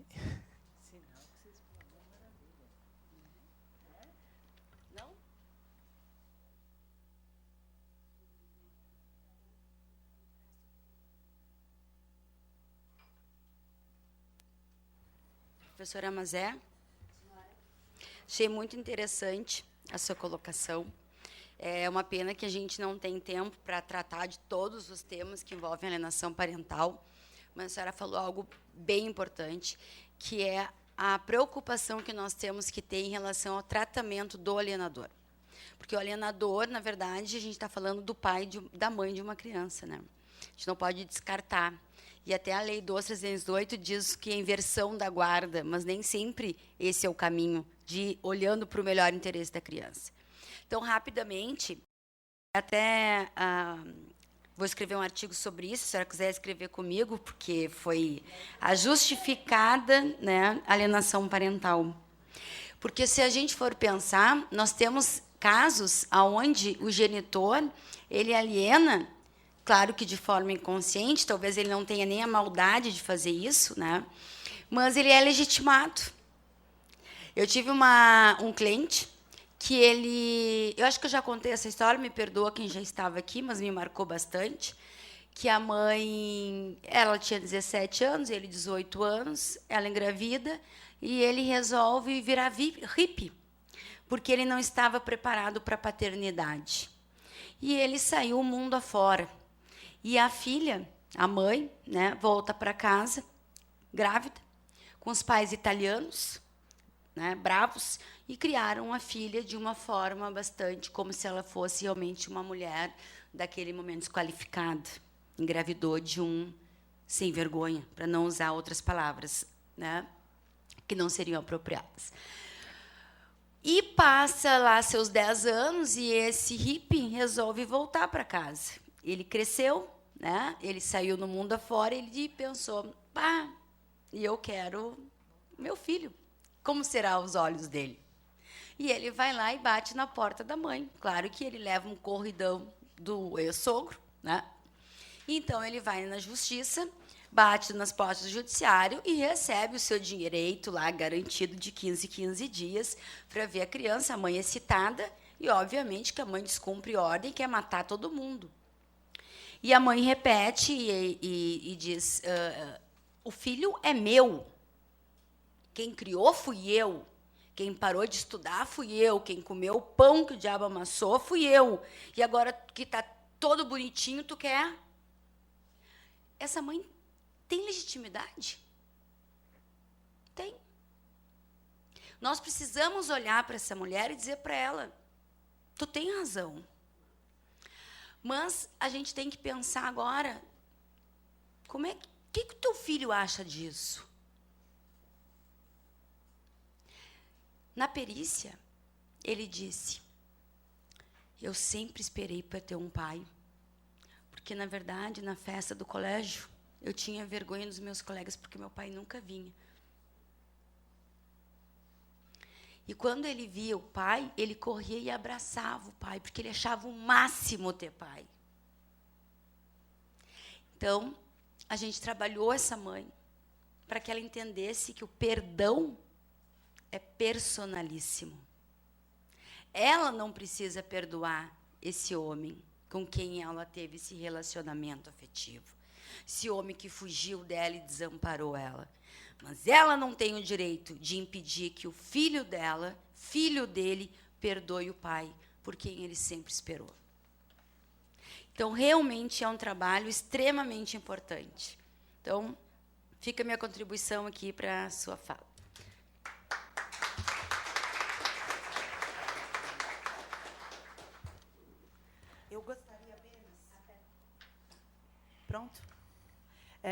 Não? Professora Mazé, achei muito interessante a sua colocação. É uma pena que a gente não tem tempo para tratar de todos os temas que envolvem alienação parental, mas a senhora falou algo bem importante, que é a preocupação que nós temos que ter em relação ao tratamento do alienador. Porque o alienador, na verdade, a gente está falando do pai, da mãe de uma criança, né? A gente não pode descartar. E até a Lei 12.308 diz que é inversão da guarda, mas nem sempre esse é o caminho de olhando para o melhor interesse da criança. Então, rapidamente, até vou escrever um artigo sobre isso, se a senhora quiser escrever comigo, porque foi a justificada, né, alienação parental. Porque, se a gente for pensar, nós temos casos onde o genitor ele aliena, claro que de forma inconsciente, talvez ele não tenha nem a maldade de fazer isso, né, mas ele é legitimado. Eu tive um cliente que eu acho que eu já contei essa história, me perdoa quem já estava aqui, mas me marcou bastante, que a mãe, ela tinha 17 anos, ele 18 anos, ela engravida, e ele resolve virar hippie, porque ele não estava preparado para a paternidade. E ele saiu o mundo afora. E a filha, a mãe, né, volta para casa, grávida, com os pais italianos, né, bravos, e criaram a filha de uma forma bastante como se ela fosse realmente uma mulher daquele momento desqualificada. Engravidou de um sem vergonha, para não usar outras palavras, né, que não seriam apropriadas. E passa lá seus 10 anos e esse hippie resolve voltar para casa. Ele cresceu, né, ele saiu no mundo afora e ele pensou, e eu quero meu filho. Como serão os olhos dele? E ele vai lá e bate na porta da mãe. Claro que ele leva um corridão do ex-sogro, né? Então, ele vai na justiça, bate nas portas do judiciário e recebe o seu direito lá garantido de 15 dias para ver a criança. A mãe é citada e, obviamente, que a mãe descumpre ordem e quer matar todo mundo. E a mãe repete e diz, o filho é meu. Quem criou fui eu. Quem parou de estudar fui eu. Quem comeu o pão que o diabo amassou fui eu. E agora que está todo bonitinho, tu quer? Essa mãe tem legitimidade? Tem. Nós precisamos olhar para essa mulher e dizer para ela, tu tem razão. Mas a gente tem que pensar agora, o que o teu filho acha disso? Na perícia, ele disse, eu sempre esperei para ter um pai, porque, na verdade, na festa do colégio, eu tinha vergonha dos meus colegas, porque meu pai nunca vinha. E quando ele via o pai, ele corria e abraçava o pai, porque ele achava o máximo ter pai. Então, a gente trabalhou essa mãe para que ela entendesse que o perdão é personalíssimo. Ela não precisa perdoar esse homem com quem ela teve esse relacionamento afetivo. Esse homem que fugiu dela e desamparou ela. Mas ela não tem o direito de impedir que o filho dela, filho dele, perdoe o pai por quem ele sempre esperou. Então, realmente é um trabalho extremamente importante. Então, fica a minha contribuição aqui para a sua fala. Eu gostaria apenas... Pronto?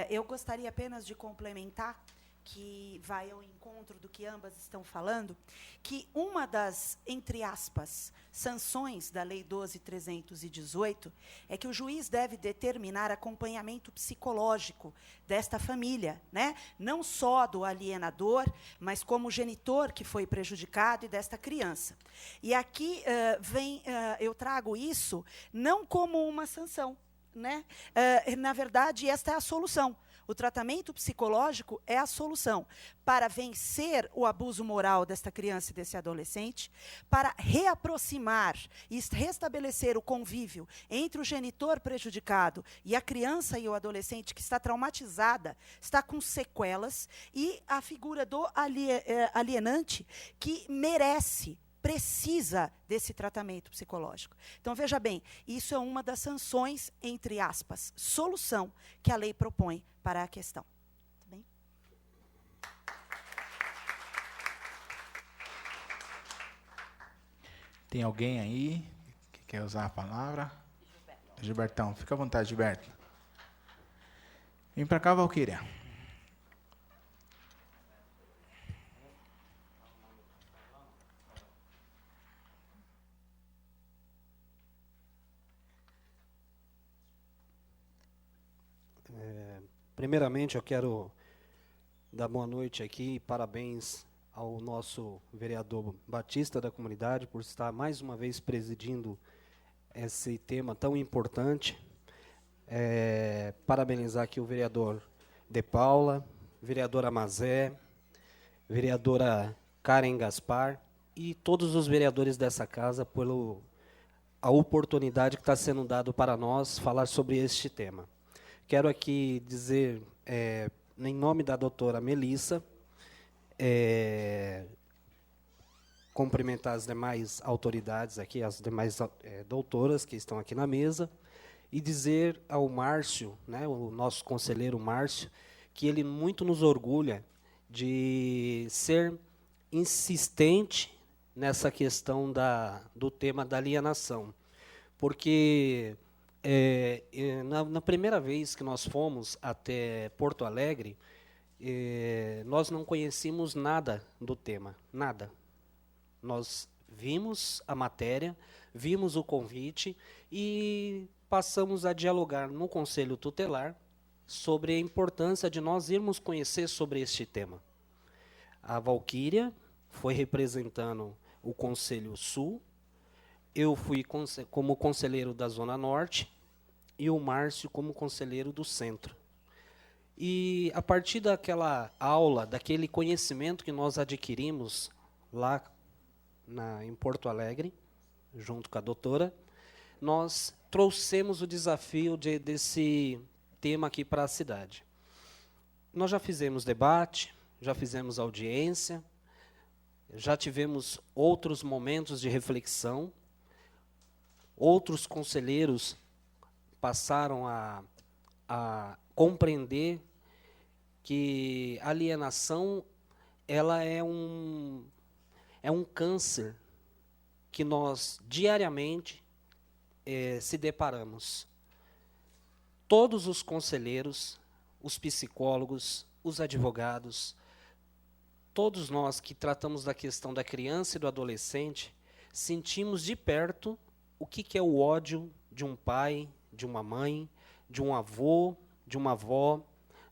Eu gostaria apenas de complementar, que vai ao encontro do que ambas estão falando, que uma das, entre aspas, sanções da Lei 12.318 é que o juiz deve determinar acompanhamento psicológico desta família, né? Não só do alienador, mas como genitor que foi prejudicado e desta criança. E aqui eu trago isso não como uma sanção, né? Na verdade, esta é a solução. O tratamento psicológico é a solução para vencer o abuso moral desta criança e desse adolescente, para reaproximar e restabelecer o convívio entre o genitor prejudicado e a criança e o adolescente que está traumatizada, está com sequelas, e a figura do alienante que precisa desse tratamento psicológico. Então, veja bem, isso é uma das sanções, entre aspas, solução que a lei propõe para a questão. Tá bem? Tem alguém aí que quer usar a palavra? Gilbertão, fica à vontade, Gilberto. Vem para cá, Valquíria. Primeiramente, eu quero dar boa noite aqui e parabéns ao nosso vereador Batista da comunidade por estar mais uma vez presidindo esse tema tão importante. Parabenizar aqui o vereador De Paula, vereadora Mazé, vereadora Karen Gaspar e todos os vereadores dessa casa pela oportunidade que está sendo dada para nós falar sobre este tema. Quero aqui dizer, em nome da doutora Melissa, cumprimentar as demais autoridades aqui, as demais doutoras que estão aqui na mesa, e dizer ao Márcio, né, o nosso conselheiro Márcio, que ele muito nos orgulha de ser insistente nessa questão do tema da alienação, porque na primeira vez que nós fomos até Porto Alegre, nós não conhecíamos nada do tema, nada. Nós vimos a matéria, vimos o convite e passamos a dialogar no Conselho Tutelar sobre a importância de nós irmos conhecer sobre este tema. A Valquíria foi representando o Conselho Sul, eu fui como conselheiro da Zona Norte e o Márcio como conselheiro do Centro. E, a partir daquela aula, daquele conhecimento que nós adquirimos lá em Porto Alegre, junto com a doutora, nós trouxemos o desafio desse tema aqui para a cidade. Nós já fizemos debate, já fizemos audiência, já tivemos outros momentos de reflexão, outros conselheiros passaram a compreender que a alienação ela é um câncer que nós diariamente se deparamos. Todos os conselheiros, os psicólogos, os advogados, todos nós que tratamos da questão da criança e do adolescente, sentimos de perto o que é o ódio de um pai, de uma mãe, de um avô, de uma avó,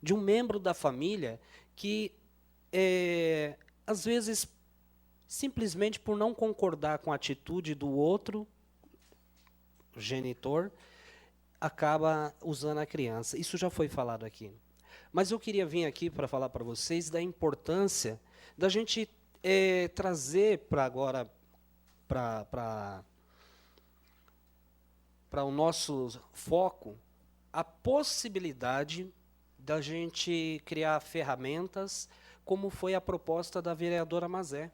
de um membro da família que, às vezes, simplesmente por não concordar com a atitude do outro genitor, acaba usando a criança. Isso já foi falado aqui. Mas eu queria vir aqui para falar para vocês da importância da gente trazer para agora, para o nosso foco, a possibilidade da gente criar ferramentas, como foi a proposta da vereadora Mazé.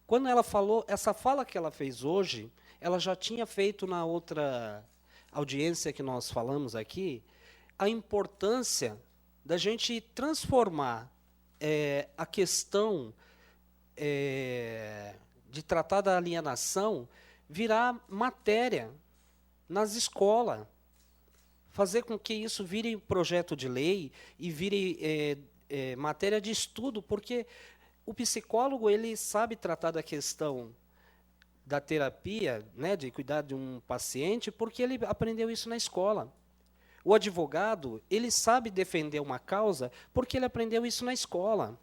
Quando ela falou, essa fala que ela fez hoje, ela já tinha feito na outra audiência que nós falamos aqui, a importância da gente transformar a questão de tratar da alienação, virar matéria nas escolas, fazer com que isso vire projeto de lei e vire matéria de estudo, porque o psicólogo ele sabe tratar da questão da terapia, né, de cuidar de um paciente, porque ele aprendeu isso na escola. O advogado, ele sabe defender uma causa porque ele aprendeu isso na escola.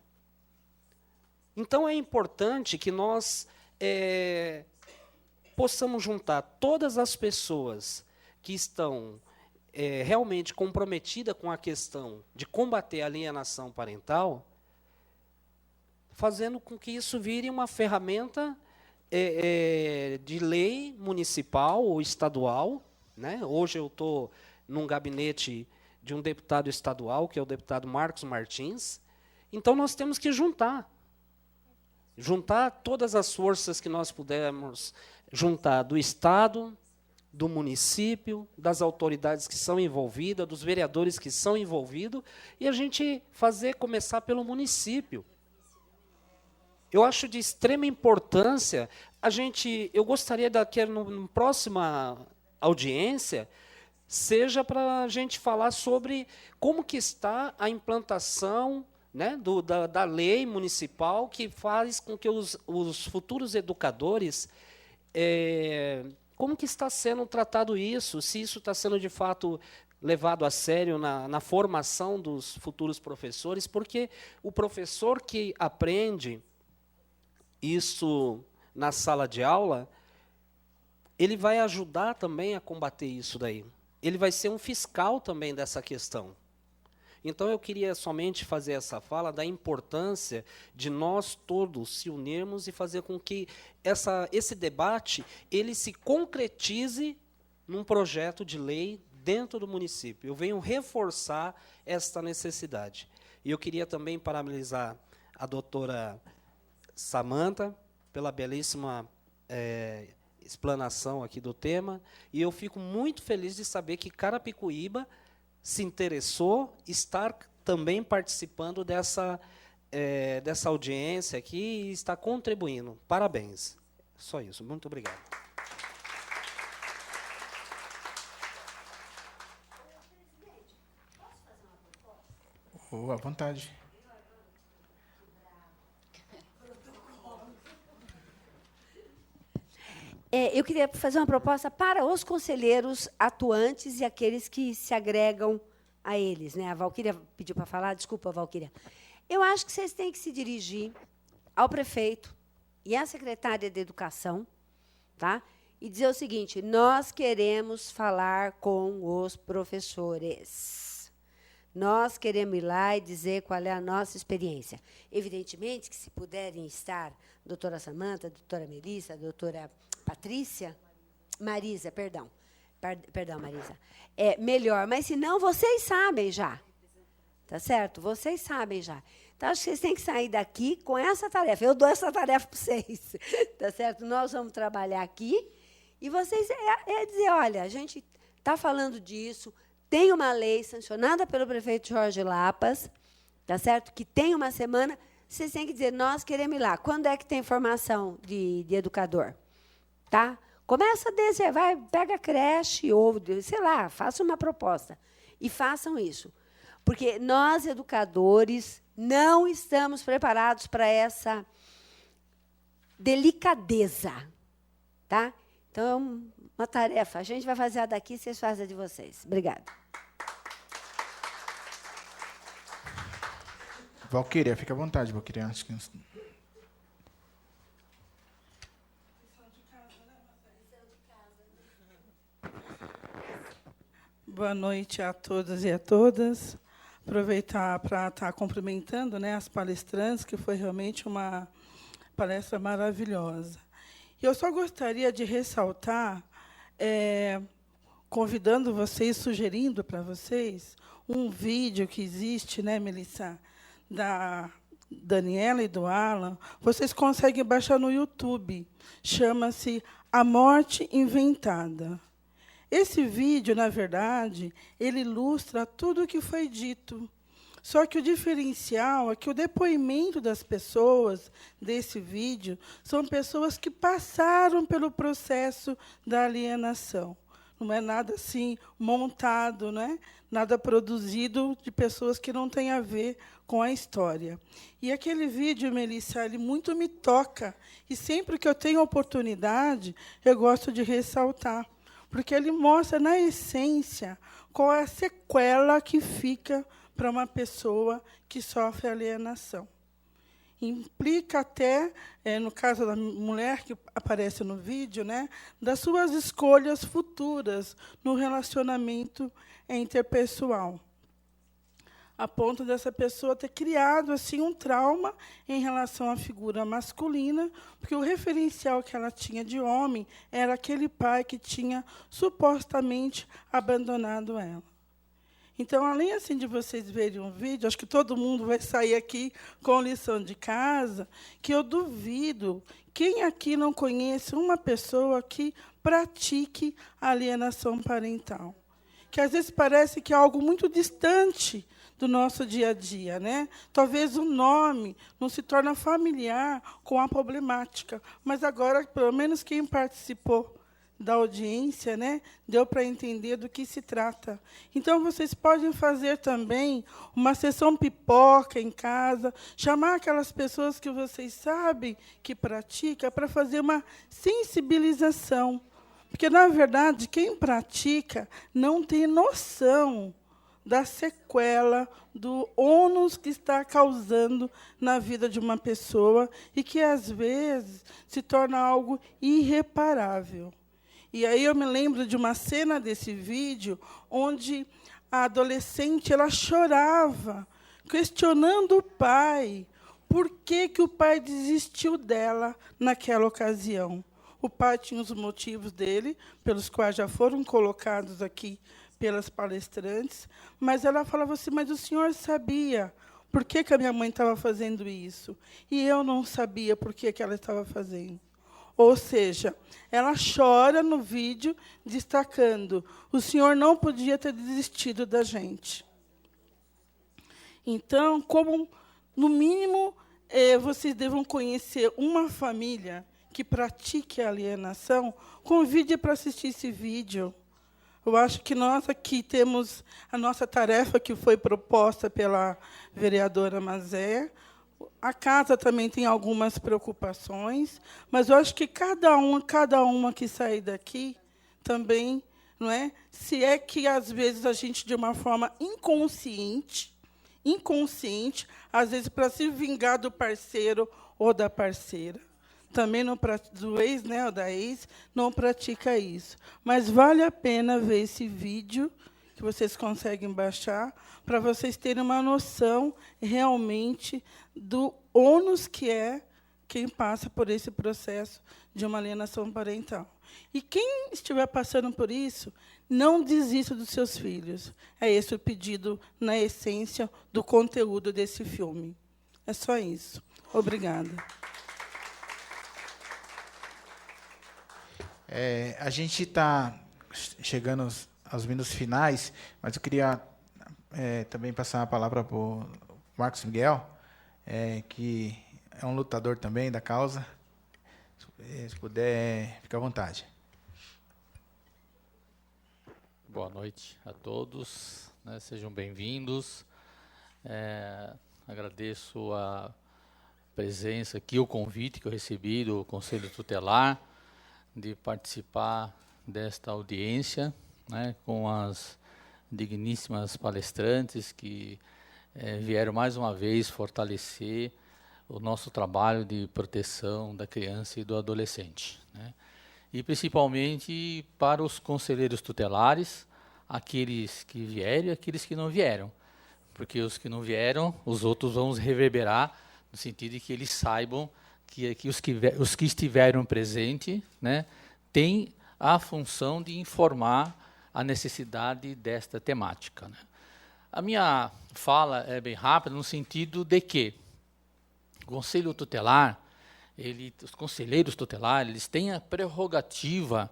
Então, é importante que nós possamos juntar todas as pessoas que estão realmente comprometidas com a questão de combater a alienação parental, fazendo com que isso vire uma ferramenta de lei municipal ou estadual, né? Hoje eu estou num gabinete de um deputado estadual, que é o deputado Marcos Martins. Então, nós temos que juntar todas as forças que nós pudermos juntar do Estado, do município, das autoridades que são envolvidas, dos vereadores que são envolvidos, e a gente começar pelo município. Eu acho de extrema importância, eu gostaria que na próxima audiência, seja para a gente falar sobre como que está a implantação, né, da lei municipal que faz com que os futuros educadores, como que está sendo tratado isso, se isso está sendo de fato levado a sério na formação dos futuros professores, porque o professor que aprende isso na sala de aula, ele vai ajudar também a combater isso daí. Ele vai ser um fiscal também dessa questão. Então, eu queria somente fazer essa fala da importância de nós todos se unirmos e fazer com que esse debate ele se concretize num projeto de lei dentro do município. Eu venho reforçar esta necessidade. E eu queria também parabenizar a doutora Samanta pela belíssima explanação aqui do tema, e eu fico muito feliz de saber que Carapicuíba se interessou estar também participando dessa audiência aqui e está contribuindo. Parabéns. Só isso. Muito obrigado. À vontade. Eu queria fazer uma proposta para os conselheiros atuantes e aqueles que se agregam a eles, né? A Valquíria pediu para falar, desculpa, Valquíria. Eu acho que vocês têm que se dirigir ao prefeito e a secretária de Educação, tá? E dizer o seguinte: nós queremos falar com os professores. Nós queremos ir lá e dizer qual é a nossa experiência. Evidentemente que, se puderem estar, doutora Samanta, doutora Melissa, doutora Patrícia, Marisa, perdão, Marisa, é melhor. Mas, se não, vocês sabem já. Tá certo? Vocês sabem já. Então, acho que vocês têm que sair daqui com essa tarefa. Eu dou essa tarefa para vocês. Tá certo? Nós vamos trabalhar aqui. E vocês dizer, olha, a gente está falando disso, tem uma lei sancionada pelo prefeito Jorge Lapas, tá certo? Que tem uma semana, vocês têm que dizer, nós queremos ir lá. Quando é que tem formação de educador? Tá? Começa a dizer, vai, pega a creche, ou, sei lá, faça uma proposta. E façam isso. Porque nós, educadores, não estamos preparados para essa delicadeza. Tá? Então, uma tarefa. A gente vai fazer a daqui, vocês fazem a de vocês. Obrigada. Valquíria, fica à vontade, Valquíria. Acho que... Boa noite a todos e a todas. Aproveitar para estar cumprimentando, né, as palestrantes, que foi realmente uma palestra maravilhosa. Eu só gostaria de ressaltar, convidando vocês, sugerindo para vocês, um vídeo que existe, né, Melissa, da Daniela e do Alan. Vocês conseguem baixar no YouTube. Chama-se A Morte Inventada. Esse vídeo, na verdade, ele ilustra tudo o que foi dito. Só que o diferencial é que o depoimento das pessoas desse vídeo são pessoas que passaram pelo processo da alienação. Não é nada assim montado, né? Nada produzido de pessoas que não têm a ver com a história. E aquele vídeo, Melissa, ele muito me toca. E sempre que eu tenho oportunidade, eu gosto de ressaltar. Porque ele mostra, na essência, qual é a sequela que fica para uma pessoa que sofre alienação. Implica até, no caso da mulher que aparece no vídeo, né, das suas escolhas futuras no relacionamento interpessoal, a ponto dessa pessoa ter criado assim um trauma em relação à figura masculina, porque o referencial que ela tinha de homem era aquele pai que tinha supostamente abandonado ela. Então, além assim de vocês verem um vídeo, acho que todo mundo vai sair aqui com lição de casa, que eu duvido quem aqui não conhece uma pessoa que pratique alienação parental, que às vezes parece que é algo muito distante do nosso dia a dia, né? Talvez o nome não se torne familiar com a problemática, mas agora, pelo menos quem participou da audiência, né, deu para entender do que se trata. Então, vocês podem fazer também uma sessão pipoca em casa, chamar aquelas pessoas que vocês sabem que praticam para fazer uma sensibilização. Porque, na verdade, quem pratica não tem noção da sequela, do ônus que está causando na vida de uma pessoa e que, às vezes, se torna algo irreparável. E aí eu me lembro de uma cena desse vídeo onde a adolescente ela chorava, questionando o pai, por que o pai desistiu dela naquela ocasião. O pai tinha os motivos dele, pelos quais já foram colocados aqui pelas palestrantes, mas ela falava assim, mas o senhor sabia por que a minha mãe estava fazendo isso? E eu não sabia por que ela estava fazendo. Ou seja, ela chora no vídeo, destacando, o senhor não podia ter desistido da gente. Então, como, no mínimo, vocês devam conhecer uma família que pratique a alienação, convide para assistir esse vídeo. Eu acho que nós aqui temos a nossa tarefa, que foi proposta pela vereadora Mazé. A casa também tem algumas preocupações, mas eu acho que cada uma que sair daqui também, não é? Se é que, às vezes, a gente, de uma forma inconsciente, às vezes, para se vingar do parceiro ou da parceira, também não do ex, né, o da ex, não pratica isso. Mas vale a pena ver esse vídeo que vocês conseguem baixar para vocês terem uma noção realmente do ônus que é quem passa por esse processo de uma alienação parental. E quem estiver passando por isso, não desista dos seus filhos. É esse o pedido, na essência, do conteúdo desse filme. É só isso. Obrigada. A gente está chegando aos minutos finais, mas eu queria também passar a palavra para o Marcos Miguel, que é um lutador também da causa. Se puder, fique à vontade. Boa noite a todos, né, sejam bem-vindos. Agradeço a presença aqui, o convite que eu recebi do Conselho Tutelar de participar desta audiência, né, com as digníssimas palestrantes que vieram mais uma vez fortalecer o nosso trabalho de proteção da criança e do adolescente, né? E principalmente para os conselheiros tutelares, aqueles que vieram e aqueles que não vieram, porque os que não vieram, os outros vão reverberar, no sentido de que eles saibam que os que estiveram presentes, né, têm a função de informar a necessidade desta temática, né? A minha fala é bem rápida, no sentido de que o Conselho Tutelar, os conselheiros tutelares, eles têm a prerrogativa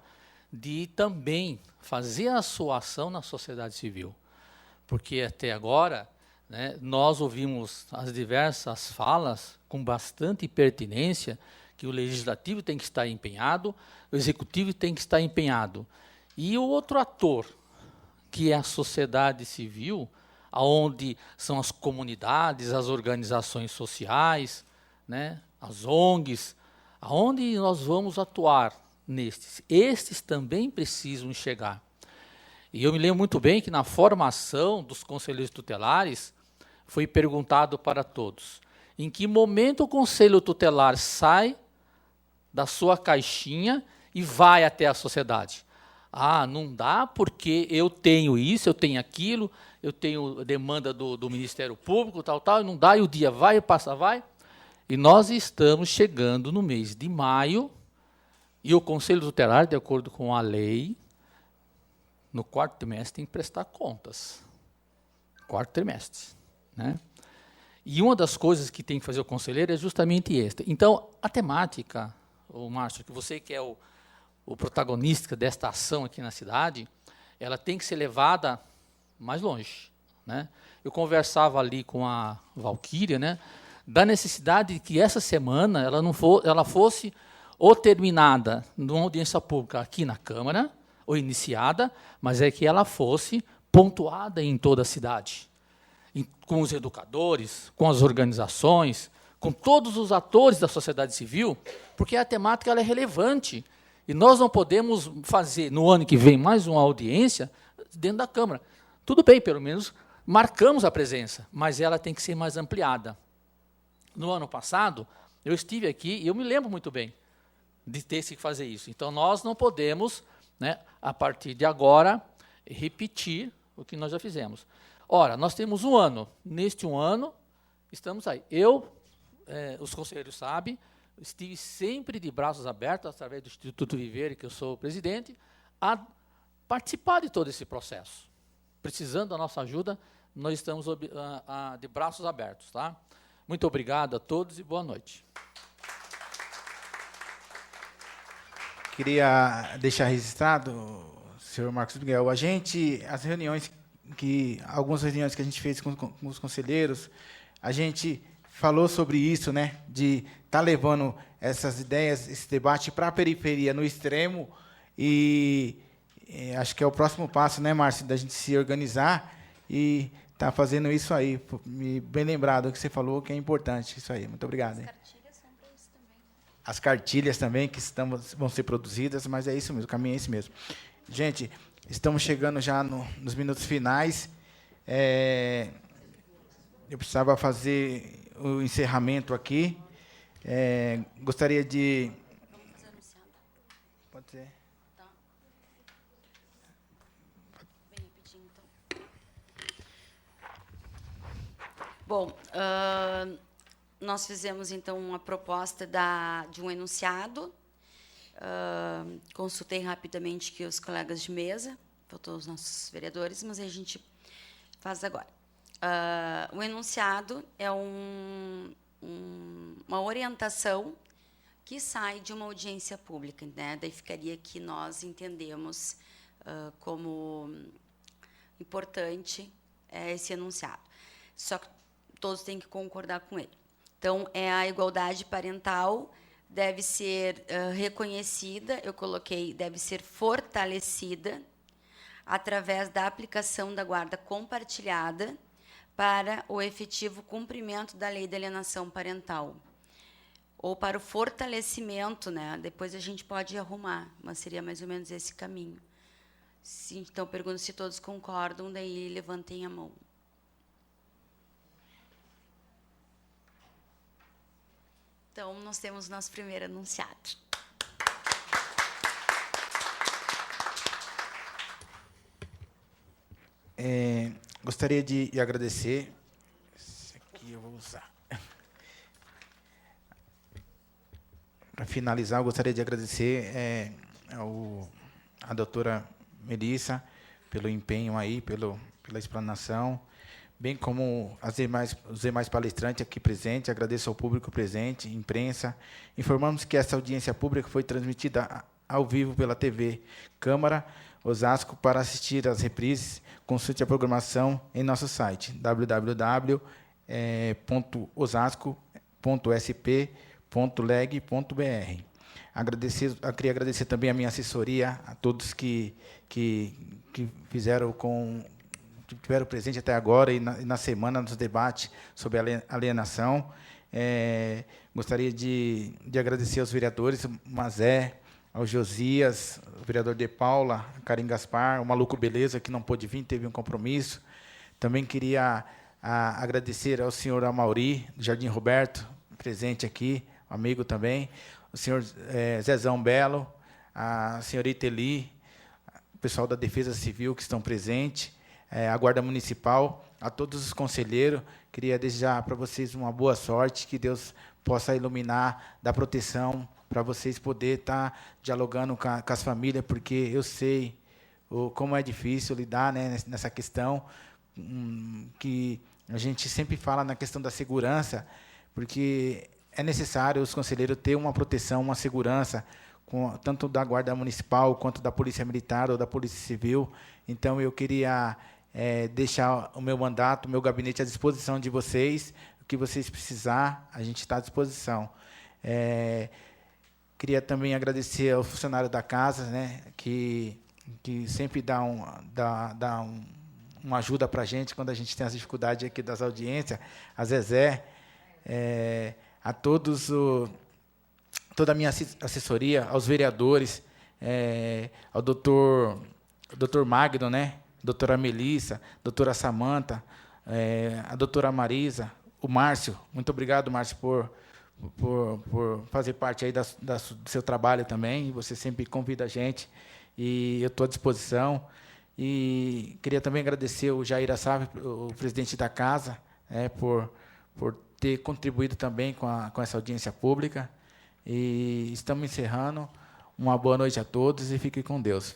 de também fazer a sua ação na sociedade civil. Porque até agora, né, nós ouvimos as diversas falas com bastante pertinência que o legislativo tem que estar empenhado, o executivo tem que estar empenhado. E o outro ator, que é a sociedade civil, onde são as comunidades, as organizações sociais, né, as ONGs, aonde nós vamos atuar nestes. Estes também precisam chegar. E eu me lembro muito bem que na formação dos conselheiros tutelares foi perguntado para todos, em que momento o conselho tutelar sai da sua caixinha e vai até a sociedade? Ah, não dá porque eu tenho isso, eu tenho aquilo, eu tenho demanda do Ministério Público, tal, e não dá, e o dia vai, passa, vai. E nós estamos chegando no mês de maio, e o Conselho Tutelar, de acordo com a lei, no quarto trimestre tem que prestar contas. Quarto trimestre, né? E uma das coisas que tem que fazer o conselheiro é justamente esta. Então, a temática, Márcio, que você que é o protagonista desta ação aqui na cidade, ela tem que ser levada mais longe, né? Eu conversava ali com a Valquíria, né, da necessidade de que essa semana ela fosse ou terminada numa audiência pública aqui na Câmara, ou iniciada, mas é que ela fosse pontuada em toda a cidade, com os educadores, com as organizações, com todos os atores da sociedade civil, porque a temática ela é relevante. E nós não podemos fazer, no ano que vem, mais uma audiência dentro da Câmara. Tudo bem, pelo menos marcamos a presença, mas ela tem que ser mais ampliada. No ano passado, eu estive aqui e eu me lembro muito bem de ter que fazer isso. Então, nós não podemos, né, a partir de agora, repetir o que nós já fizemos. Ora, nós temos um ano. Neste um ano, estamos aí. Os conselheiros sabem, estive sempre de braços abertos, através do Instituto Viver, que eu sou o presidente, a participar de todo esse processo. Precisando da nossa ajuda, nós estamos de braços abertos. Tá? Muito obrigado a todos e boa noite. Queria deixar registrado, senhor Marcos Miguel, algumas reuniões que a gente fez com os conselheiros, a gente falou sobre isso, né, de estar levando essas ideias, esse debate para a periferia, no extremo, e acho que é o próximo passo, né, Márcio, da gente se organizar e estar fazendo isso aí. Bem lembrado o que você falou, que é importante isso aí. Muito obrigado. As cartilhas são para isso também. As cartilhas também, que vão ser produzidas, mas é isso mesmo, o caminho é esse mesmo. Gente, estamos chegando já nos minutos finais. Eu precisava fazer o encerramento aqui. Gostaria de... Pode ser. Tá. Bem rapidinho, então. Bom, nós fizemos, então, uma proposta de um enunciado. Consultei rapidamente aqui os colegas de mesa, faltou os nossos vereadores, mas a gente faz agora. O enunciado é uma orientação que sai de uma audiência pública, né? Daí ficaria que nós entendemos como importante esse enunciado. Só que todos têm que concordar com ele. Então, a igualdade parental deve ser reconhecida, eu coloquei, deve ser fortalecida através da aplicação da guarda compartilhada para o efetivo cumprimento da lei da alienação parental. Ou para o fortalecimento, né? Depois a gente pode arrumar, mas seria mais ou menos esse caminho. Então, pergunto se todos concordam, daí levantem a mão. Então, nós temos nosso primeiro enunciado. Gostaria de agradecer. Esse aqui eu vou usar. Para finalizar, eu gostaria de agradecer a doutora Melissa pelo empenho aí, pela explanação, bem como os demais palestrantes aqui presentes. Agradeço ao público presente, imprensa. Informamos que essa audiência pública foi transmitida ao vivo pela TV Câmara Osasco. Para assistir às reprises, consulte a programação em nosso site, www.osasco.sp.leg.br. Queria agradecer também a minha assessoria, a todos que tiveram presente até agora e na semana dos debates sobre a alienação. Gostaria de agradecer aos vereadores, o Mazé, ao Josias, o vereador De Paula, a Karim Gaspar, o Maluco Beleza, que não pôde vir, teve um compromisso. Também queria agradecer ao senhor Amauri, do Jardim Roberto, presente aqui, amigo também, o senhor Zezão Belo, a senhorita Eli, o pessoal da Defesa Civil que estão presentes, a Guarda Municipal, a todos os conselheiros. Queria desejar para vocês uma boa sorte, que Deus possa iluminar, dar proteção para vocês poderem estar dialogando com as famílias, porque eu sei como é difícil lidar, né, nessa questão, que a gente sempre fala na questão da segurança, porque é necessário os conselheiros ter uma proteção, uma segurança, tanto da Guarda Municipal, quanto da Polícia Militar ou da Polícia Civil. Então, eu queria deixar o meu mandato, o meu gabinete à disposição de vocês. O que vocês precisar, a gente está à disposição. Queria também agradecer ao funcionário da casa, né, que sempre dá uma ajuda para a gente quando a gente tem as dificuldades aqui das audiências, a Zezé, a todos, toda a minha assessoria, aos vereadores, ao doutor Magno, né, doutora Melissa, doutora Samanta, a doutora Marisa, o Márcio. Muito obrigado, Márcio, por fazer parte aí do seu trabalho também. Você sempre convida a gente e eu estou à disposição. E queria também agradecer o Jair Assaf, o presidente da casa, por ter contribuído também com essa audiência pública. E estamos encerrando. Uma boa noite a todos e fiquem com Deus.